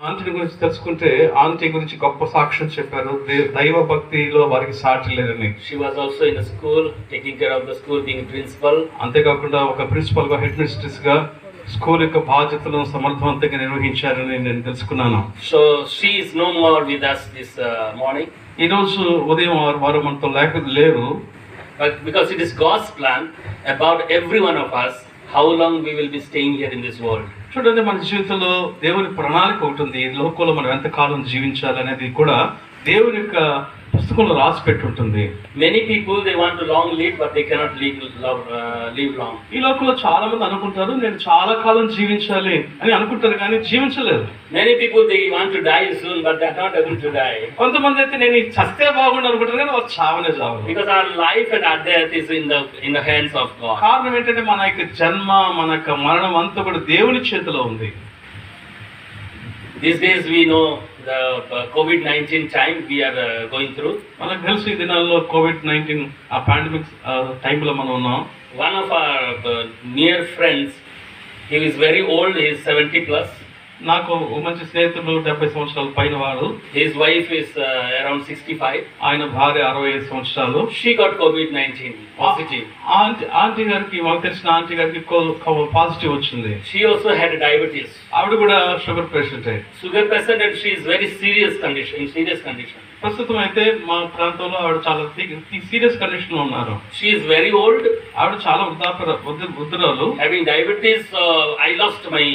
Aunty గురించి తెలుసుకుంటే aunty గురించి గొప్ప సాక్ష్యం చెప్పారు. దైవ భక్తిలో వారికి సాటి లేరని. She was also in a school, taking care of the school, being principal. అంతేకాకుండా ఒక ప్రిన్సిపల్ గా, హెడ్ మిస్ట్రెస్ గా స్కూల్ యొక్క బాధ్యతలను సమర్థవంతంగా నిర్వహించారని నేను తెలుసుకున్నాను. So she is no more with us this morning. ఈ రోజు ఉదయం వారు మనతో లేరు. But because it is God's plan about every one of us, how long we will be staying here in this world. చూడండి, మన జీవితంలో దేవుని ప్రణాళిక ఉంటుంది. ఈ లోకంలో మనం ఎంతకాలం జీవించాలి అనేది కూడా దేవుని యొక్క పుస్తకంలో రాసి పెట్టి ఉంటుంది. Many people they want to long live, but they cannot live long. ఈ లోకంలో చాలా మంది అనుకుంటారు నేను చాలా కాలం జీవించాలి అని అనుకుంటారు, కానీ జీవించలేరు. Many people they want to die soon, but they are not able to die. కొంతమంది అయితే నేను చస్తే బాగుండు అనుకుంటారు, కానీ వాళ్ళు చావనే చావరు. Because our life and our death is in the hands of God. కారణం ఏంటంటే మన యొక్క జన్మ, మన యొక్క మరణం అంతా కూడా దేవుని చేతిలో ఉంది. These days we know the COVID-19 time we are going through. మనకు తెలుసు ఈ దినాల్లో COVID-19 ఆ పాండమిక్ టైంలో మనం ఉన్నాం. One of our near friends, he is very old, he is 70 plus. నాకు మంచి స్నేహితుడు 70 సంవత్సరాల పైన వాడు. His wife is around 65. ఆయన భార్య 65 సంవత్సరాలు. She got COVID-19 positive. Aunty గారికి, మాకు తెలిసిన ఆంటీ గారికి పాజిటివ్ వచ్చింది. She also had diabetes. ఆవిడ కూడా sugar patient. Sugar patient, and she is very serious condition. ప్రస్తుతం అయితే మా ప్రాంతంలో ఆవిడ చాలా సీరియస్ కండిషన్ లో ఉన్నారు. She is very old. ఆవిడ చాలా వృద్ధురాలు. Having diabetes, I lost my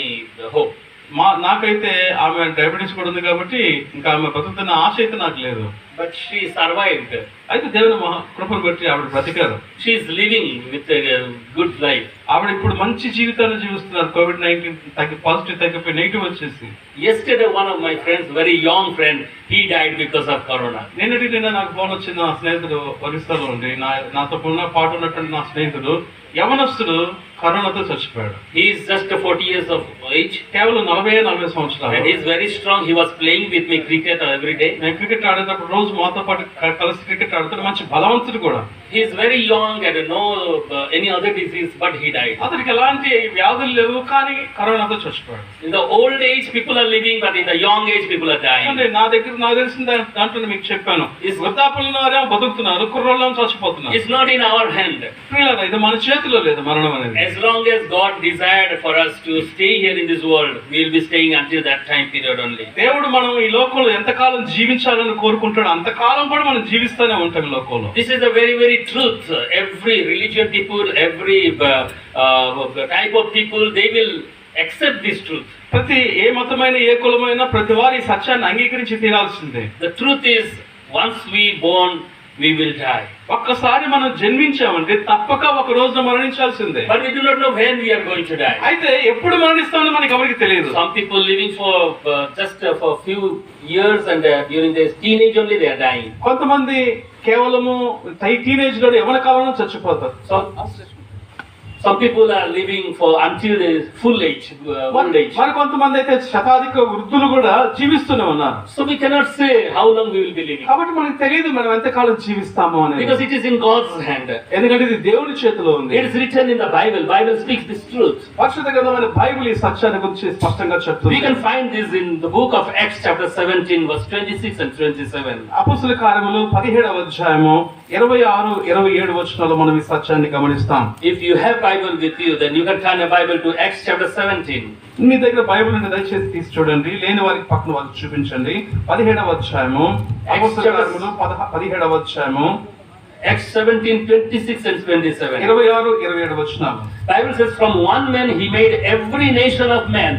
hope. నాకైతే ఆమె డయాబెటీస్ కూడా ఉంది కాబట్టి ఇంకా ఆమె బతుకుతున్న ఆశ అయితే నాకు లేదు. But she survived. అయితే దేవుని కృపను బట్టి ఆవిడ బ్రతికారు. She is living with a good life. ఆవిడ ఇప్పుడు మంచి జీవితాన్ని జీవిస్తున్నారు. COVID-19 పాజిటివ్ తగ్గిపోయి నెగిటివ్ వచ్చేసి. Yesterday one of my friends, very young friend, he died because of corona. నిన్న నాకు ఫోన్ వచ్చింది. నా స్నేహితుడు ఒరిస్సాలో ఉండి నాతో పాటు ఉన్నటువంటి నా స్నేహితుడు యవనస్తుడు కరోనాతో చచ్చిపోయాడు. He is just 40 years of age. కేవలం 40 సంవత్సరాలు. And he is very strong. He was playing with me cricket every day. నేను క్రికెట్ ఆడేటప్పుడు రోజు మాతో పాటు కలిసి క్రికెట్ ఆడుతాడు. మంచి బలవంతుడు కూడా. He is very young and no any other disease, but he died. అతనికి ఎలాంటి వ్యాధులు లేవు, కానీ కరోనాతో చచ్చిపోయాడు. In the old age people are living, but in the young age people are dying. అంటే నాకు తెలిసిన దాంట్లో మీకు చెప్పాను, ఈ వృద్ధాప్యంలో బతుకుతున్నారు, కుర్రోళ్ళం చచ్చిపోతున్నారు. It's not in our hand. ఇది మన చేతిలో లేదు మరణం అనేది. As long as God desired for us to stay here in this world, we will be staying until that time period only. దేవుడు మనం ఈ లోకంలో ఎంతకాలం జీవించాలని కోరుకుంటాడో అంతకాలం కూడా మనం జీవిస్తూనే ఉంటాం ఈ లోకంలో. This is a very very truth. Every religion people, every type of people, they will accept this truth. ప్రతి ఏ మతమైన ఏ కులమైన ప్రతి వారి సత్యాన్ని అంగీకరించి తీరాల్సిందే. The truth is, once we born, we will die. ఒక్కసారి మనం జన్మించామంటే తప్పక ఒక రోజు మరణించాల్సిందే. But we do not know when we are going to die. అయితే ఎప్పుడు మరణిస్తామో మనకి ఎవరికి తెలియదు. Some people living for just for few years, and during their teenage only they are dying. కొంతమంది కేవలము టీనేజ్ లో యవ్వన కాలంలో చచ్చిపోతారు. Some people are living for until their full age, old age. మరి కొంతమంది అయితే శతాధిక వృద్ధులు కూడా జీవిస్తూనే ఉన్నారు. So we cannot say how long we will be living. కాబట్టి మనకు తెలియదు మనం ఎంతకాలం జీవిస్తామో అనేది. Because it is in God's hand. ఎందుకంటే ఇది దేవుని చేతిలో ఉంది. It is written in the Bible. Bible speaks this truth. పరిశుద్ధ గ్రంథమైన బైబిల్ ఈ సత్యాన్ని గురించి స్పష్టంగా చెప్తుంది. We can find this in the book of Acts chapter 17 verse 26 and 27. అపొస్తలుల కార్యములు 17వ అధ్యాయము 26, 27 వచనాల్లో మనం ఈ సత్యాన్ని గమనిస్తాం. If you have Bible with you, then you can turn a Bible to Acts chapter 17. మీ దగ్గర బైబిల్ ఉంటే దయచేసి తీసి చూడండి, లేని వారికి పక్కన వారికి చూపించండి. 17వ అధ్యాయము అపొస్తలుల కార్యములు 17వ అధ్యాయము Acts 17, 26 and 27. 26, 27 వచనాలు. Bible says, from one man he made every nation of men.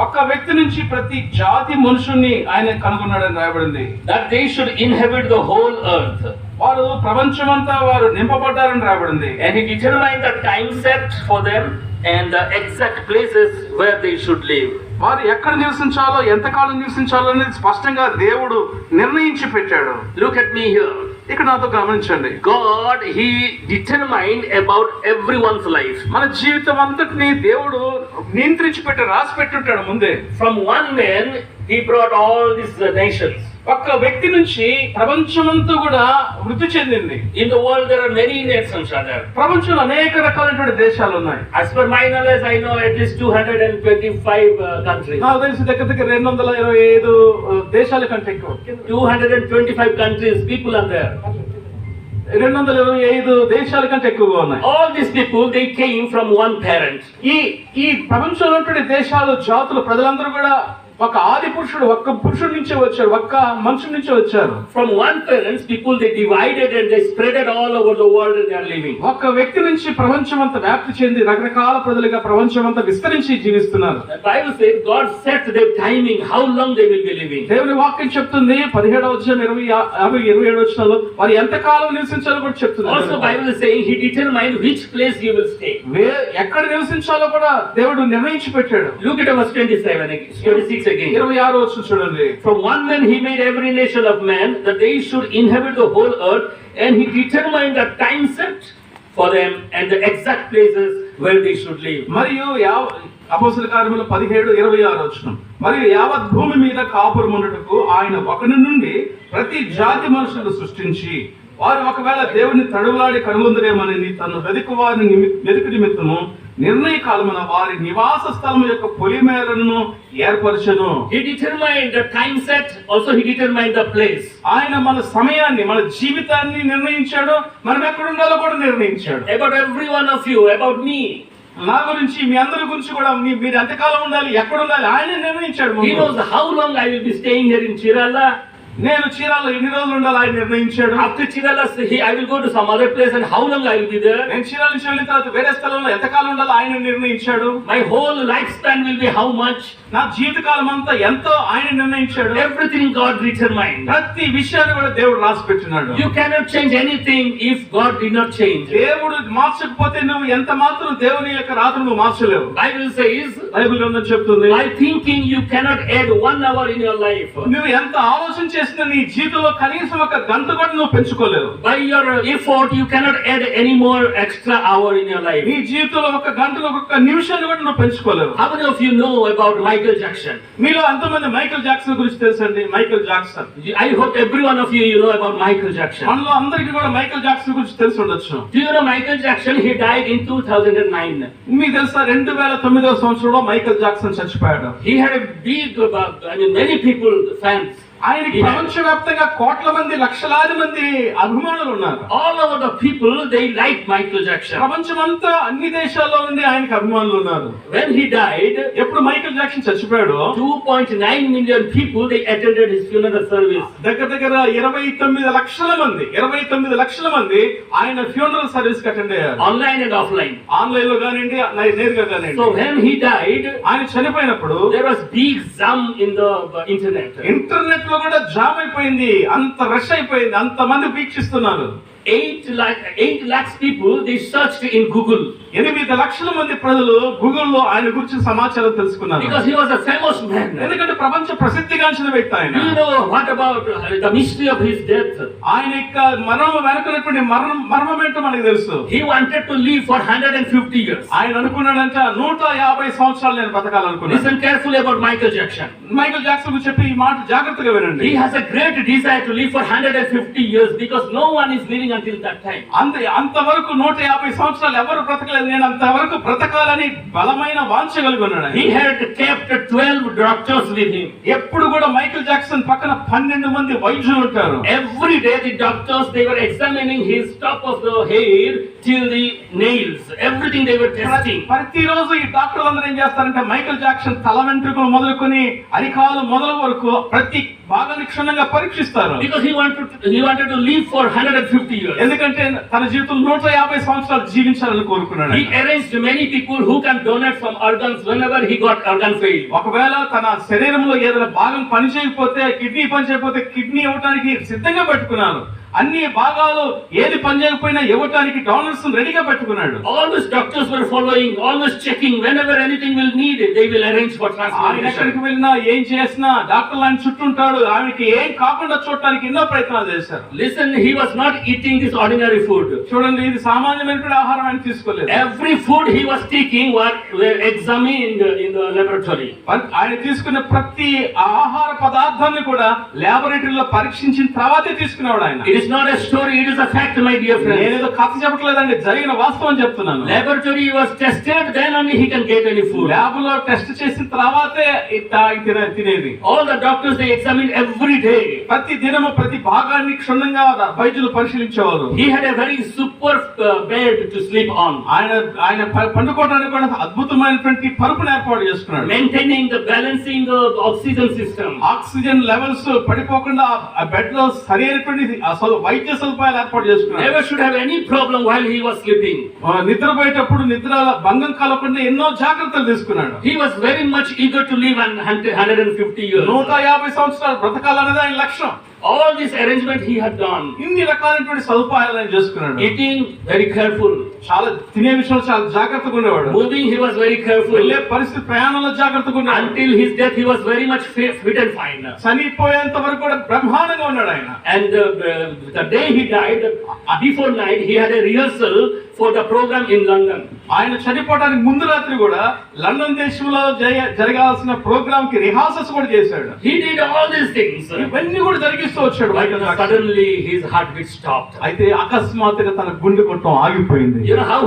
ఒక్క వ్యక్తి నుంచి ప్రతి జాతి మనుషుల్ని ఆయన కనుగొన్నాడని రాయబడింది. That they should inhabit the whole earth. వారు ప్రపంచమంతా వారు నింపబడ్డారని రాయబడింది. And he determined the time set for them and the exact places where they should live. వారు ఎక్కడ నివసించాలో, ఎంతకాలం నివసించాలో అనేది స్పష్టంగా దేవుడు నిర్ణయించి పెట్టాడు. Look at me here. ఇక్కడ నాతో గమనించండి. God, he determined about everyone's life. మన జీవితం అంతటిని దేవుడు నియంత్రించి పెట్టి రాసి పెట్టుంటాడు ముందే. From one man he brought all these nations. ఒక్క వ్యక్తి నుంచి ప్రపంచమంతా కూడా వృద్ధి చెందింది. In the world there are many nations are there. ప్రపంచంలో అనేక రకాలైనటువంటి దేశాలు ఉన్నాయి. As per my knowledge, I know at least 225 countries. నాకు తెలిసి దగ్గర దగ్గర 225 దేశాల కంటే ఎక్కువ. 225 countries, people are there. 225 దేశాల కంటే ఎక్కువగా ఉన్నాయి. All these people, they came from one parent. ఈ ప్రపంచంలో ఉన్నటువంటి దేశాలు, జాతులు, ప్రజలందరూ కూడా ఒక ఆది పురుషుడు, ఒక్క పురుషుడి నుంచే వచ్చారు, ఒక్క మనుషుడి నుంచే వచ్చారు. From one parents, people they divided and they spread it all over the world and they are living. ఒక్క వ్యక్తి నుంచి ప్రపంచమంతా వ్యాప్తి చెంది రకరకాల ప్రజలుగా ప్రపంచమంతా విస్తరించి జీవిస్తున్నారు. The Bible says God set their timing, how long they will be living. దేవుని వాక్యం చెప్తుంది 17వ అధ్యాయం 27వ వచనంలో వారు ఎంత కాలం నివసించాలో కూడా చెప్తుంది. Also Bible is saying he determined which place you will stay. ఎక్కడ నివసించాలో కూడా దేవుడు నిర్ణయించి పెట్టాడు. Look at verse 27 again, 26 again. 26వ వచనం చూడండి. From one man he made every nation of man that they should inhabit the whole earth, and he determined the time set for them and the exact places where they should live. మరియు అపోస్తల కార్యములు 17:26 వచనం. మరియు యావత్ భూమి మీద కాపురముండుటకు ఆయన ఒకని నుండి ప్రతి జాతి మనుషులను సృష్టించి వారు ఒకవేళ దేవుని తడువులాడి కనుగొందరేమని తను వెతుకు నిమిత్తము నిర్ణయ కాలమున వారి నివాస స్థలం యొక్క పొలిమేరను ఏర్పరచెను. He determined the time set, also he determined the place. ఆయన మన సమయాన్ని, మన జీవితాన్ని నిర్ణయించాడు, మనం ఎక్కడ ఉండాలో కూడా నిర్ణయించాడు. About every one of you, about me. నా గురించి, మీ అందరి గురించి కూడా మీరు ఎంతకాలం ఉండాలి, ఎక్కడ ఉండాలి ఆయన నిర్ణయించాడు. He knows how long I will be staying here in Chirala. నేను చీరాల్లో ఎన్ని రోజులు ఉండాలి ఆయన నిర్ణయించాడు. After Chirala, I will go to some other place and how long I will be there. నేను చీరాల నుంచి వెళ్ళిన తర్వాత వేరే స్థలంలో ఎంతకాలం ఉండాలో ఆయన నిర్ణయించాడు. My whole lifespan will be how much. నా జీవితకాలం అంతా ఎంతో ఆయన నిర్ణయించాడు. Everything God determined. ప్రతి విషయాన్ని కూడా దేవుడు రాసి పెట్టినాడు. You cannot change anything if God did not change. దేవుడు మార్చకపోతే నువ్వు ఎంత మాత్రం దేవుని యొక్క రాతను నువ్వు మార్చలేవు. Bible says, బైబిల్ గ్రంథం చెప్తుంది, by thinking you cannot add 1 hour in your life. నువ్వు ఎంత ఆలోచన చేసినా నీ జీవితంలో కనీసం ఒక గంట కూడా నువ్వు పెంచుకోలేవు. By your effort you cannot add any more extra hour in your life. నీ జీవితంలో ఒక గంటలో ఒక నిమిషాన్ని కూడా నువ్వు పెంచుకోలేవు. How many of you know about Michael Jackson? మీలో ఎంతమంది మైకేల్ జాక్సన్ గురించి తెలుసండి? Michael Jackson, I hope every one of you know about Michael Jackson. మనలో అందరికీ కూడా మైకేల్ జాక్సన్ గురించి తెలిసి ఉండొచ్చు. Do you know Michael Jackson? He died in 2009. మీకు తెలుసా 2009వ సంవత్సరంలో మైకేల్ జాక్సన్ చచ్చిపోయాడు. He had a big, many people, fans. ఆయనకి ప్రపంచవ్యాప్తంగా కోట్ల మంది, లక్షలాది మంది అభిమానులు ఉన్నారు. All over the people they like Michael Jackson. ప్రపంచమంతా అన్ని దేశాల్లో నుండి ఆయనకి అభిమానులు ఉన్నారు. When he died, ఎప్పుడు మైకేల్ జాక్సన్ చచ్చిపోయాడు 2.9 million people they attended his funeral service. దగ్గర దగ్గర 29 లక్షల మంది ఆయన ఫ్యూనరల్ సర్వీస్ కి అటెండ్ అయ్యారు. Online and offline. ఆన్లైన్ లో గానిండి, నేరుగా గానిండి. So when he died, ఆయన చనిపోయినప్పుడు there was big zoom in the internet. Internet లో కూడా జామ్ అయిపోయింది, అంత రష్ అయిపోయింది, అంత మంది వీక్షిస్తున్నారు. 8 lakhs people they searched in Google. 8 లక్షల మంది ప్రజలు గూగుల్లో ఆయన గురించి సమాచారం తెలుసుకున్నారు. Because he was a famous man. ఎందుకంటే ప్రపంచ ప్రసిద్ధిగాంచిన వ్యక్తి ఆయన. Do you know what about the mystery of his death? ఆయన యొక్క మరణం వెనుకనటువంటి మర్మం ఏంటో మనకు తెలుసు. He wanted to live for 150 years. ఆయన అనుకున్నాడంట 150 సంవత్సరాలు నేను బతకాలనుకున్నాను. Listen carefully about Michael Jackson. Michael Jackson గురించి చెప్పి ఈ మాట జాగ్రత్తగా వినండి. He has a great desire to live for 150 years because no one is living until that time. అంతవరకు 150 సంవత్సరాలు ఎవరు బ్రతకలేదు, నేను అంతవరకు బ్రతకాలని బలమైన వాంఛ కలిగి ఉన్నాడు. He had kept 12 doctors with him. ఎప్పుడు కూడా మైకేల్ జాక్సన్ పక్కన 12 మంది వైద్యులు ఉంటారు. Every day the doctors they were examining his top of the hair till the nails. Everything they were testing. ప్రతిరోజు ఈ డాక్టర్లు అందరూ ఏం చేస్తారంటే మైకేల్ జాక్సన్ తల వెంట్రుకలు మొదలుకొని అరికాలు మొదల వరకు ప్రతి భాగాన్ని క్షుణ్ణంగా పరీక్షిస్తారు. Because he wanted to live for 150 years. ఎందుకంటే తన జీవితంలో 150 సంవత్సరాలు జీవించాలని కోరుకున్నాడు. He arranged many people who can donate some organs whenever he got organ failure. ఒకవేళ తన శరీరంలో ఏదైనా భాగం పని చేయకపోతే, కిడ్నీ పని చేయకపోతే కిడ్నీ ఇవ్వడానికి సిద్ధంగా పెట్టుకున్నాను. అన్ని భాగాలు ఏది పని చేయకపోయినా ఇవ్వటానికి డోనర్స్ రెడీగా పెట్టుకున్నాడు. Always doctors were following, always checking. Whenever anything will need, they will arrange for ఆయన transplantation. ఎక్కడికి వెళ్ళినా ఏం చేసినా డాక్టర్లు ఆయన చుట్టూ ఉంటాడు. ఆయనకి ఏం కాకుండా చూడటానికి ఎన్నో ప్రయత్నాలు చేశారు. Listen, he was not eating this ordinary food. చూడండి, ఇది సామాన్యమైనటువంటి ఆహారం ఆయన తీసుకోలేదు. Every food he was taking were examined in the laboratory. ఆయన తీసుకున్న ప్రతి ఆహార పదార్థాన్ని కూడా లాబొరేటరీలో పరీక్షించిన తర్వాతే తీసుకునేవాడు ఆయన. It is not a story, it is a fact, my dear friends. నేనేదో కథ చెప్పట్లేదండి, జరిగిన వాస్తవం చెప్తున్నాను. Laboratory was tested, then only he can get any food. Lab లో టెస్ట్ చేసిన తర్వాతే తినేది. All the doctors, they examined every day. ప్రతి దినము ప్రతి భాగాన్ని క్షుణ్ణంగా వైద్యులు పరిశీలించేవారు. He had a very super bed to sleep on. ఆయన పండుకోవడానికి కూడా అద్భుతమైనటువంటి పరుపును ఏర్పాటు చేసుకున్నాడు. Maintaining the balancing the oxygen system. Oxygen levels పడిపోకుండా ఆ బెడ్ లో సరైనటువంటి వైద్య సదుపాయాలు ఏర్పాటు చేసుకున్నాడు. Never should have any problem while he was sleeping. నిద్రపోయేటప్పుడు నిద్ర భంగం కలగకుండా ఎన్నో జాగ్రత్తలు తీసుకున్నాడు. He was very much eager to live 150 years. 150 సంవత్సరాలు బ్రతకాలనేది ఆయన లక్ష్యం. All this arrangement he had done. ఇన్ని రకాలైనటువంటి సదుపాయాలు ఆయన చేసుకున్నాడు. Eating, very careful. చాలా తినే విషయంలో చాలా జాగ్రత్తగా ఉండేవాడు. Moving, he was very careful. వెళ్ళే పరిస్థితి ప్రయాణంలో జాగ్రత్తగా ఉన్నాడు. Until his death, he was very much fit and fine. చనిపోయేంత వరకు కూడా బ్రహ్మాండంగా ఉన్నాడు ఆయన. And the day he died, before night, he had a rehearsal for the program in London. ఆయన చనిపోవడానికి ముందు రాత్రి కూడా లండన్ దేశంలో జరగాల్సిన ప్రోగ్రామ్ కి రిహార్సల్స్ కూడా చేశాడు. He did all these things. ఇవన్నీ కూడా జరిగిస్తూ వచ్చాడు. Suddenly his heartbeat stopped. అయితే అకస్మాత్తుగా తన గుండె కొట్టడం ఆగిపోయింది. You know how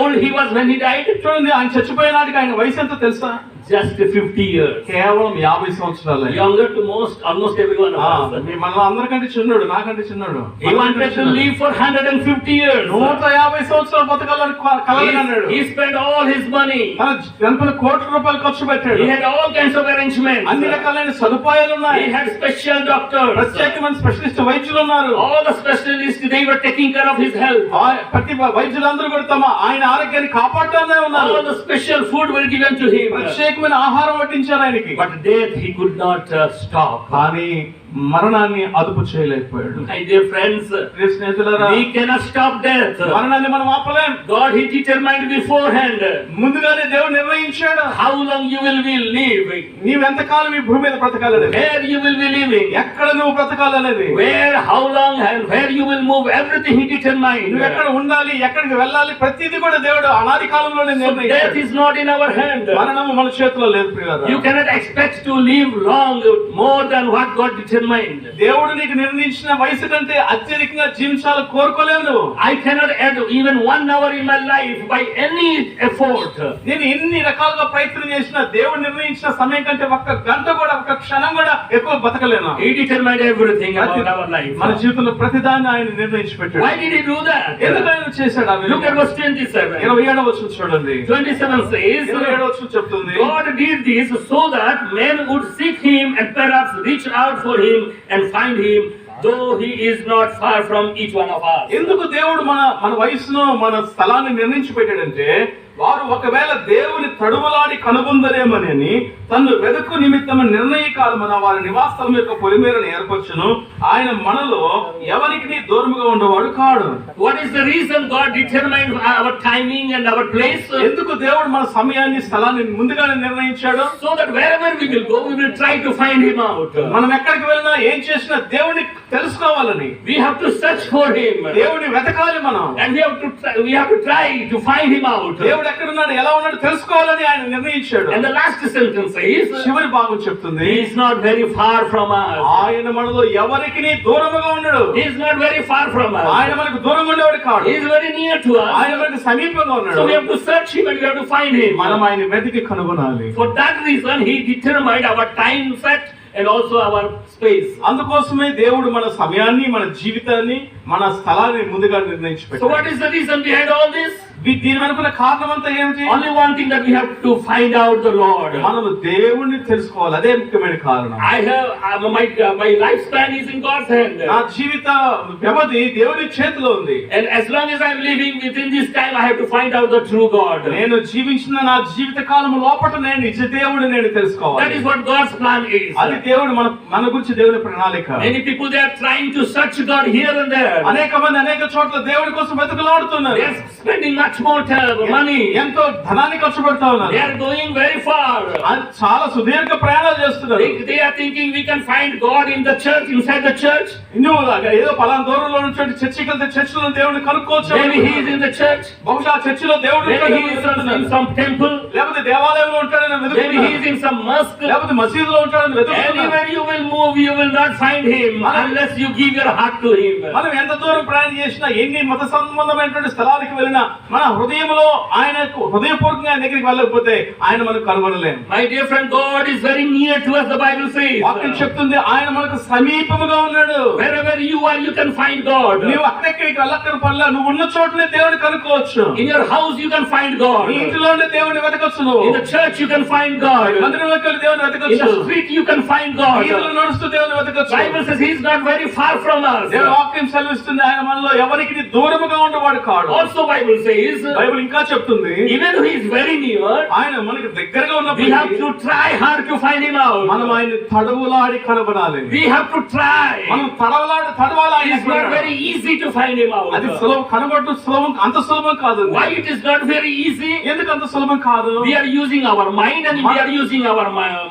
old he was when he died? చూడండి, ఆయన చచ్చిపోయినాటికి ఆయన వయసు ఎంత తెలుసా? Just 50 years. కేవలం 50 సంవత్సరాలు. Younger to almost everyone of us. మన అందరికంటే చిన్నోడు, నాకంటే చిన్నోడు. He wanted to live for 150 years. 150 సంవత్సరాలు బతకాలని కలగన్నాడు. He spent all his money. తన కోట్ల రూపాయలు ఖర్చు పెట్టాడు. He had all kinds of arrangements. అన్ని రకాలైన సదుపాయాలు ఉన్నాయి. He had special doctors. ప్రత్యేకమైన స్పెషలిస్ట్ వైద్యులు ఉన్నారు. All the specialists, they were taking care of his health. ప్రతి వైద్యులందరూ కూడా తమ ఆయన ఆరోగ్యాన్ని కాపాడుతూనే ఉన్నారు. All the special food were given to him. ప్రత్యేకమైన ఆహారం వడ్డించారు ఆయనకి. But death he could not stop. కానీ మరణాన్ని అదుపు చేయలేకపోయాడు. My dear friends, స్నేహితులారా, we cannot stop death. మరణాన్ని మనం ఆపలేం. God, he determined beforehand. ముందుగానే దేవుడు నిర్ణయించాడు How long you will be living. నీవు ఎంతకాలం ఈ భూమి మీద బ్రతకాలనేది. Where you will be living. ఎక్కడ నువ్వు బ్రతకాలనేది. Where, how long and where you will move, everything he determined. నువ్వు ఎక్కడ ఉండాలి, ఎక్కడికి వెళ్ళాలి, ప్రతిదీ కూడా దేవుడు అనాది కాలంలోనే So death నిర్ణయించాడు. is not in our hand. మరణము మన చేతిలో లేదు ప్రియులారా. You cannot expect to live long more than what God determined. దేవుడు నీకు నిర్ణయించిన వయసు కంటే అత్యధికంగా జీవించాలని కోరుకోలేవు నువ్వు. I cannot add even 1 hour in my life by any effort. నేను ఎన్ని రకాలుగా ప్రయత్నం చేసినా దేవుడు నిర్ణయించిన సమయం కంటే ఒక్క గంట కూడా ఒక్క క్షణం కూడా ఎక్కువ బతకలేను. He determined everything about our life. మన జీవితంలో ప్రతిదాన్ని ఆయన నిర్ణయించి పెట్టాడు. Why did he do that? ఎందుకు ఆయన చేశాడు? Look at verse 27. 27వ వచనం చూడండి. 27 says, 27వ వచనం చెప్తుంది, God did this so that men would seek him and perhaps reach out for him and find him, though he is not far from each one of us. ఎందుకు దేవుడు మన వయసును మన స్థలాన్ని నిర్ణయించి పెట్టాడంటే, వారు ఒకవేళ దేవుని తడువలాడి కనుగొందరేమని తను వెదకు నిమిత్తమ నిర్ణయకాలమున వారి నివాసం యొక్క పొలిమేరను ఏర్పరచును. ఆయన మనలో ఎవరికి దూరముగా ఉండేవాడు కాడు. What is the reason God determined our timing and our place? ఎందుకు దేవుడు మన సమయాన్ని స్థలాన్ని ముందుగానే నిర్ణయించాడు? So that wherever we will go, we will try to find him out. మనం ఎక్కడికి వెళ్ళినా ఏం చేసినా దేవుని తెలుసుకోవాలని. We have to search for him. దేవుని వెతకాలి మనం. And we have to try to find him out. దేవుడు ఎక్కడ ఉన్నాడు, ఎలా ఉన్నాడు తెలుసుకోవాలని ఆయన నిర్ణయించాడు. And the last sentence says, చివరి భాగం చెప్తుంది, he is not very far from us. ఆయన మనలో ఎవరికి దూరముగా ఉండడు. He is not very far from us. ఆయన మనకు దూరంగా ఉండేవాడు కాడు. He is very near to us. ఆయన మనకు సమీపంగా ఉన్నాడు. So we have to search him and we have to find him. మనం ఆయన వెతికి కనుగొనాలి. For that reason he determined our time set and also our space. అందుకోసమే దేవుడు మన సమయాన్ని, మన జీవితాన్ని, మన స్థలాన్ని ముందుగా నిర్ణయించి పెట్టాడు. So what is the reason behind all this? దీని వెనుక కారణం అంతా ఏమిటి? Only one thing, that we have to find out the Lord. మనము దేవుణ్ణి తెలుసుకోవాలి. అదే ముఖ్యమైన కారణం. My lifespan is in God's hand. నా జీవిత వ్యవధి దేవుని చేతిలో ఉంది. And as long as I am living within this time, I have to find out the true God. నేను జీవించిన నా జీవిత కాలం లోపల నేను నిజ దేవుడిని నేను తెలుసుకోవాలి. That is what God's plan is. అది దేవుడు మన గురించి దేవుని ప్రణాళిక. Many people they are trying to search God here and there. అనేక మంది అనేక చోట్ల దేవుడి కోసం వెతుకులాడుతున్నారు. They are spending much more money. ఎంతో ధనాన్ని ఖర్చు పెడతా ఉన్నారు. They are going very far. చాలా సుదీర్ఘ ప్రయాణాలు చేస్తున్నారు. They are thinking we can find God in the church, inside the church. నువ్వు ఏదో పలానా దూరంలో నుంచి చర్చికి వెళ్తే చర్చిలో దేవుడిని కనుక్కోవచ్చు. Maybe he is in the church. బహుశా చర్చిలో దేవుడు Maybe he is in some temple. లేకపోతే దేవాలయంలో ఉంటాడని వెతుకుతున్నారు. Maybe he is in some mosque. లేకపోతే మసీదులో ఉంటాడని వెతుకుతున్నారు. Anywhere you will move, you will not find him unless you give your heart to him. మనం ఎంత దూరం ప్రయాణం చేసినా, ఎన్ని మత సంబంధమైనటువంటి స్థలాలకు వెళ్ళినా, మన హృదయంలో ఆయనకు హృదయపూర్వకంగా ఆయన దగ్గరికి వెళ్ళకపోతే ఆయన మనకు కనుగొనలేం. My dear friend, God is very near to us, the Bible says. వాక్యం చెప్తుంది ఆయన మనకు సమీపముగా ఉన్నాడు. Wherever you are, you can find God. నీవు అక్కడికి వెళ్ళక్కర పనిలా, నువ్వు ఉన్న చోటనే దేవుని కనుక్కోవచ్చు. In your house you can find God. నీ ఇంట్లోనే దేవుని వెతకచ్చు. నువ్వు In the church you can find God. మందిరంలోకి వెళ్ళి దేవుని In వెతకచ్చు. the street you can find God. వీధిలో నడుస్తూ దేవుని వెతకచ్చు. Bible says he is not very far from us. దేవుని వాక్యం సెలవిస్తుంది ఆయన మనలో ఎవరికి దూరముగా ఉండేవాడు కాడు. Also Bible says, బైబిల్ ఇంకా చెప్తుంది, even though he is very near, ఆయన మనకి దగ్గరగా we ఉన్నప్పుడు have to try hard to find him out. మనం ఆయన తడవులాడి కనుగొనాలి. We have to try. మనం తడవాలి It is not very easy to find him out. అది సులభం, కనబడటం సులభం, అంత సులభం కాదు. Why it is not very easy? ఎందుకు అంత సులభం కాదు? We are using our mind and we are using our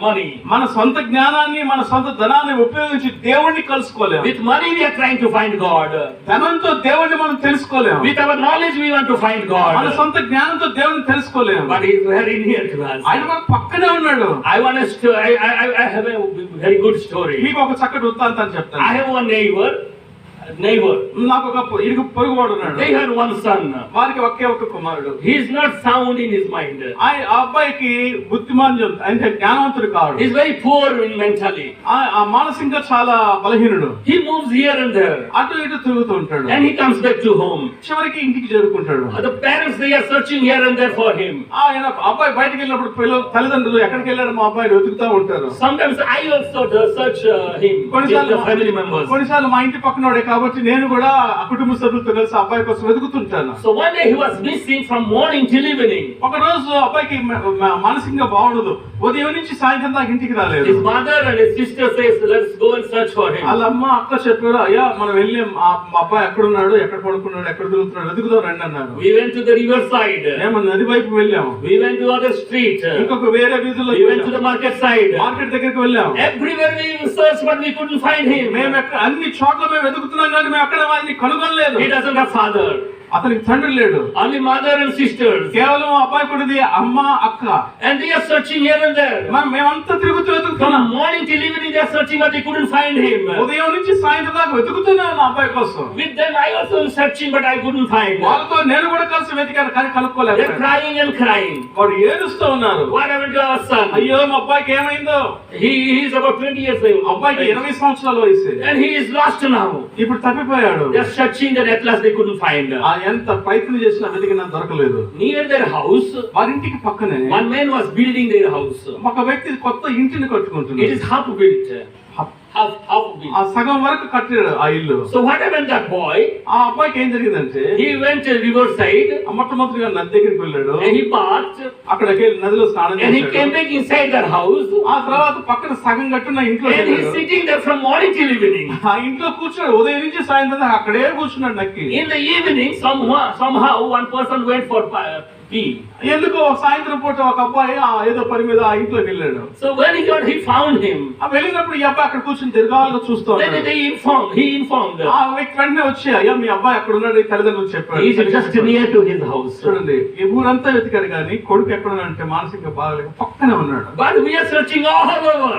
money. మన సొంత జ్ఞానాన్ని, మన సొంత ధనాన్ని ఉపయోగించి దేవుణ్ణి కలుసుకోలేము. With money we are trying to find God. ధనంతో దేవుణ్ణి మనం తెలుసుకోలేము. With our knowledge we want to find మన God. సొంత జ్ఞానంతో దేవుణ్ణి తెలుసుకోలేము. But he is very near to us. ఆయన మన పక్కనే ఉన్నాడు. I have a very good story. మీకు ఒక చక్కటి వృత్తాంతాన్ని చెప్తాను. I have one neighbor. నాకు ఒక ఇరుగు పొరుగువాడు ఉన్నాడు. They had one son. వారికి ఒకే ఒక కుమారుడు. He is not sound in his mind. ఆ అబ్బాయికి బుద్ధిమాంద్యం, అంటే జ్ఞానవంతుడు కాదు. He is very poor mentally. ఆ మానసికంగా చాలా బలహీనుడు. He moves here and there. అటు ఇటు తిరుగుతూ ఉంటాడు. And he comes back to home. చివరికి ఇంటికి చేరుకుంటాడు. The parents they are searching here and there for him. ఆయన అబ్బాయి బయటికి వెళ్ళినప్పుడు తల్లిదండ్రులు ఎక్కడికి వెళ్ళాడు మా అబ్బాయిని వెతుకుతా ఉంటారు. Sometimes I also search him with the family members. కొన్నిసార్లు మా ఇంటి పక్కనోడే కాబట్టి నేను కూడా ఆ కుటుంబ సభ్యులతో కలిసి అబ్బాయి కోసం వెతుకుతుంటాను. So one day he was missing from morning till evening. ఒక రోజు అబ్బాయికి మానసికంగా బాగుండదు. ఉదయం నుంచి సాయంత్రం దాకా ఇంటికి రాలేదు. His mother and his sister says, let's go and search for him. వాళ్ళ అమ్మ అక్క చెప్పారు, అయ్యా మనం వెళ్ళి మా అబ్బాయి ఎక్కడ ఉన్నాడు, ఎక్కడ పడుకున్నాడు, ఎక్కడ తిరుగుతున్నాడు వెతుకుదాం రండి అన్నారు. We went to the river side. మేము నది వైపు వెళ్ళాము. We went to other street. ఇంకొక వేరే వీధిలో We went to the market side. Market దగ్గరికి వెళ్ళాము. Everywhere we searched but we couldn't find him. మేము అన్ని చోట్ల మేము వెతుకుతున్నాం కానీ మేము ఎక్కడ వాడిని కనుగొనలేదు. He doesn't have father. అతనికి తండ్రి లేడు. Only mother and sisters. కేవలం అబ్బాయి కొడుది అమ్మ అక్క. And they are searching here and there. మేమంతా తిరుగుతూ వెతుకుతున్నాం. From morning till evening they are searching but they couldn't find him. ఉదయం నుంచి సాయంత్రం దాకా వెతుకుతూనే ఉన్నా అబ్బాయి కోసం. With them I also am searching but I couldn't find. వాళ్ళతో నేను కూడా కలిసి వెతికాను కానీ కనుక్కోలేదు. They are crying and crying. వాడు ఏడుస్తూ ఉన్నారు. What happened to our son? అయ్యో మా అబ్బాయికి ఏమైందో. He is about 20 years old. అబ్బాయికి 20 సంవత్సరాల వయసు. And he is lost now. ఇప్పుడు తప్పిపోయాడు. They are searching and at last they couldn't find. ఎంత ప్రయత్నం చేసినా వెతికినా దొరకలేదు. Near their house, వారింటికి పక్కనే one man was building their house. ఒక వ్యక్తి కొత్త ఇంటిని కట్టుకుంటున్నాడు. It is half built. Half built. ఆ సగం వరకు కట్టాడు ఆ ఇల్లు. So what happened that boy? ఆ అబ్బాయికి ఏం జరిగిందంటే He went to river side. మొట్టమొదటిగా నది దగ్గరికి వెళ్ళాడు. And he bathed. అక్కడికి నదిలో స్నానం And he చేశాడు. came back inside their house. ఆ తర్వాత పక్కన సగం కట్టున్న ఇంట్లో And he is sitting there from morning till evening. ఆ ఇంట్లో కూర్చోడు. ఉదయం నుంచి సాయంత్రం దాకా అక్కడే కూర్చున్నాడు నక్కి. In the evening, somehow one person went for pee. ఎందుకో సాయంత్రం పూట ఒక అబ్బాయి ఏదో పని మీద ఆ ఇంట్లోకి వెళ్ళాడు. So when he found him. ఆ వెళ్ళినప్పుడు ఈ అబ్బాయి అక్కడ కూర్చుని తిరగాలుగా చూస్తూ ఉన్నాడు. Then he informed. ఆ వ్యక్తి వెంటనే వచ్చి అయ్యా మీ అబ్బాయి అక్కడ ఉన్నాడు తల్లిదండ్రులు చెప్పాడు. He is just near to his house. చూడండి ఈ ఊరంతా వెతికారు కానీ కొడుకు ఎక్కడ ఉన్నాడంటే మానసికంగా బాగలేక పక్కనే ఉన్నాడు. But we are searching all over.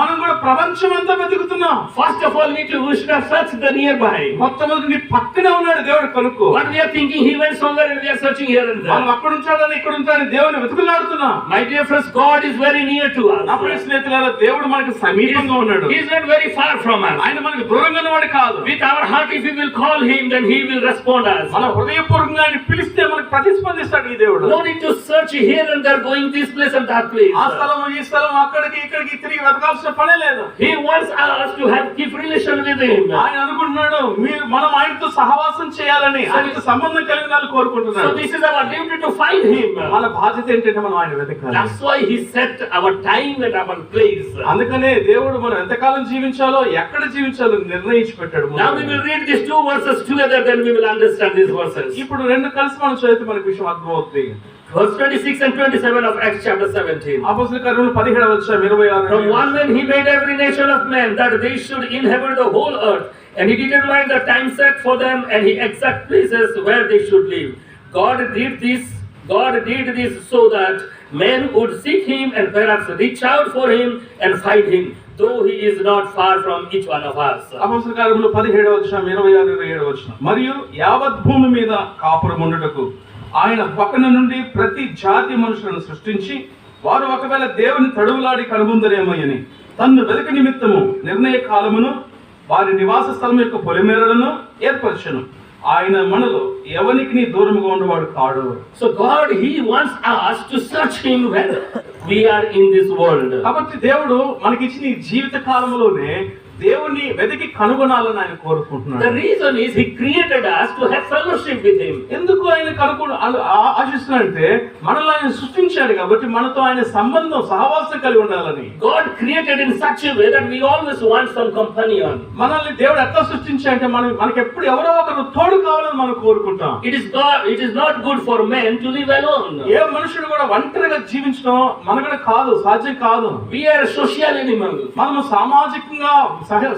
మనం కూడా ప్రపంచం అంతా వెతుకుతున్నాం. First of all we should have searched the nearby. మొట్టమొదటి నీ పక్కనే ఉన్నాడు దేవుడు కనుక్కో. But we are thinking he went somewhere and we are searching here and there. మనం అక్కడ ఉంటాడని ఇక్కడ ఉంటాడని దేవుని వెతుకులాడుతున్నాం. My dear friends, God is very near to us. నా ప్రియ స్నేహితులారా దేవుడు మనకి సమీపంగా ఉన్నాడు. He is not very far from us. ఆయన మనకి దూరంగా ఉన్నవాడు కాదు. With our heart if we will call him then he will respond us. మన హృదయపూర్వకంగా ఆయన పిలిస్తే మనకి ప్రతిస్పందిస్తాడు ఈ దేవుడు. No need to search here and there going this place and that place. ఆ స్థలం ఈ స్థలం అక్కడికి ఇక్కడికి తిరిగి వెతకాల్సిన పనే లేదు. He wants us to have keep relation with him. ఆయన అనుకుంటున్నాడు మనం ఆయనతో సహవాసం చేయాలని, ఆయనతో సంబంధం కలిగిన వాళ్ళు కోరుకుంటున్నాడు. So this is our duty to find him. మన బాధ్యత ఏంటంటే మనం ఆయన వెతకాలి. That's why he set our time and our place. అందుకనే దేవుడు మనం ఎంతకాలం జీవించాలో ఎక్కడ జీవించాలో నిర్ణయించి పెట్టాడు. Now we will read these two verses together, then we will understand these verses. ఇప్పుడు రెండు కలిసి మనం చదివితే మనకు విషయం అర్థమవుతుంది. Verse 26 and 27 of Acts chapter 17. అపోస్తలుల కార్యములు 17:26. From one man he made every nation of men that they should inhabit the whole earth, and he determined the time set for them and the exact places where they should live. God did this so that men would seek him and perhaps reach out for him and find him, though he is not far from each one of us. అపోస్తలుల కార్యములు 17:26-27. మరియు యావత్ భూమి మీద కాపురముండుటకు ఆయన పక్కన నుండి ప్రతి జాతి మనుషులను సృష్టించి వారు ఒకవేళ దేవుని తడువులాడి కనుగొందరేమోయని తన్ను వెదక నిమిత్తము నిర్ణయ కాలమును వారి నివాస స్థలం యొక్క పొలిమేరలను ఏర్పరచెను. ఆయన మనలో ఎవనికి దూరముగా ఉండేవాడు కాడు. So God, he wants us to search him when we are in this world. కాబట్టి దేవుడు మనకిచ్చిన ఈ జీవిత కాలంలోనే దేవుని వెతికి కనుగొనాలని ఆయన కోరుకుంటున్నాడు. The reason is he created us to have fellowship with him. ఎందుకు ఆయన ఆశిస్తున్నాడంటే మనల్ని ఆయన సృష్టించాడు కాబట్టి మనతో ఆయన సంబంధం సహవాసం కలిగి ఉండాలని. God created in such a way that we always want some companion. మనల్ని దేవుడు ఎట్లా సృష్టించాడంటే మనకి ఎప్పుడు ఎవరో ఒకరు తోడు కావాలని మనం కోరుకుంటాం. It is not good for men to live alone. ఏ మనుషుడు కూడా ఒంటరిగా జీవించడం మనకు కాదు, సాధ్యం కాదు. We are social animals. మనము సామాజికంగా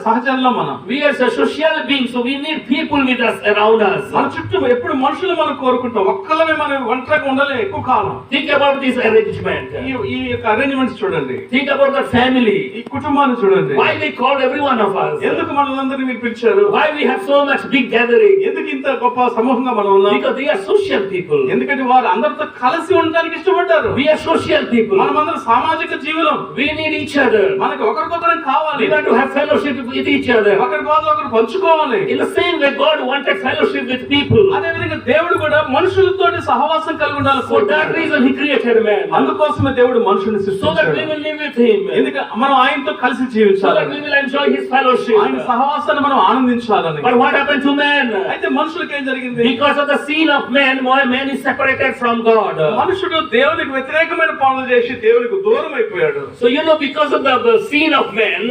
సహజంలో మనం. We are social beings, so we need people with us around us. మన చుట్టూ ఎప్పుడు మనుషులు మనం కోరుకుంటాం. ఒక్కళ్ళమే మనం ఒంటరిగా ఉండలే ఎక్కువ కాలం. Think about this arrangement. ఈ అరేంజ్మెంట్స్ చూడండి. Think about the family. ఈ కుటుంబాన్ని చూడండి. Why they called every one of us? ఎందుకు మనల్ని పిలిచారు? Why we have so much big gathering? ఎందుకు ఇంత గొప్ప సమూహంగా మనం ఉన్నాం? Because they are social people. ఎందుకంటే వారు అందరితో కలిసి ఉండడానికి ఇష్టపడ్డారు. We are social people. మనమందరం సామాజిక జీవులం. We need each other. మనకి ఒకరికొకరం కావాలి. We want to have fellowship with each other. ఒకరి బాధలు ఒకరు పంచుకోవాలి. In the same way God wanted fellowship with people. అదే విధంగా దేవుడు కూడా మనుషులతో సహవాసం కలిగి ఉండాలి. For that reason he created man. అందుకోసమే దేవుడు మనుషుల్ని So that సృష్టించాడు. we will live with him. ఎందుకంటే మనం ఆయనతో కలిసి So జీవించాలి. that we will enjoy his fellowship. ఆయన సహవాసాన్ని మనం ఆనందించాలని. But what happened to man? అయితే మనుషులకి ఏం జరిగింది? Because of the sin of man, man is separated from God. మనుషుడు దేవునికి వ్యతిరేకమైన పనులు చేసి దేవునికి దూరం అయిపోయాడు. So because of the sin of man,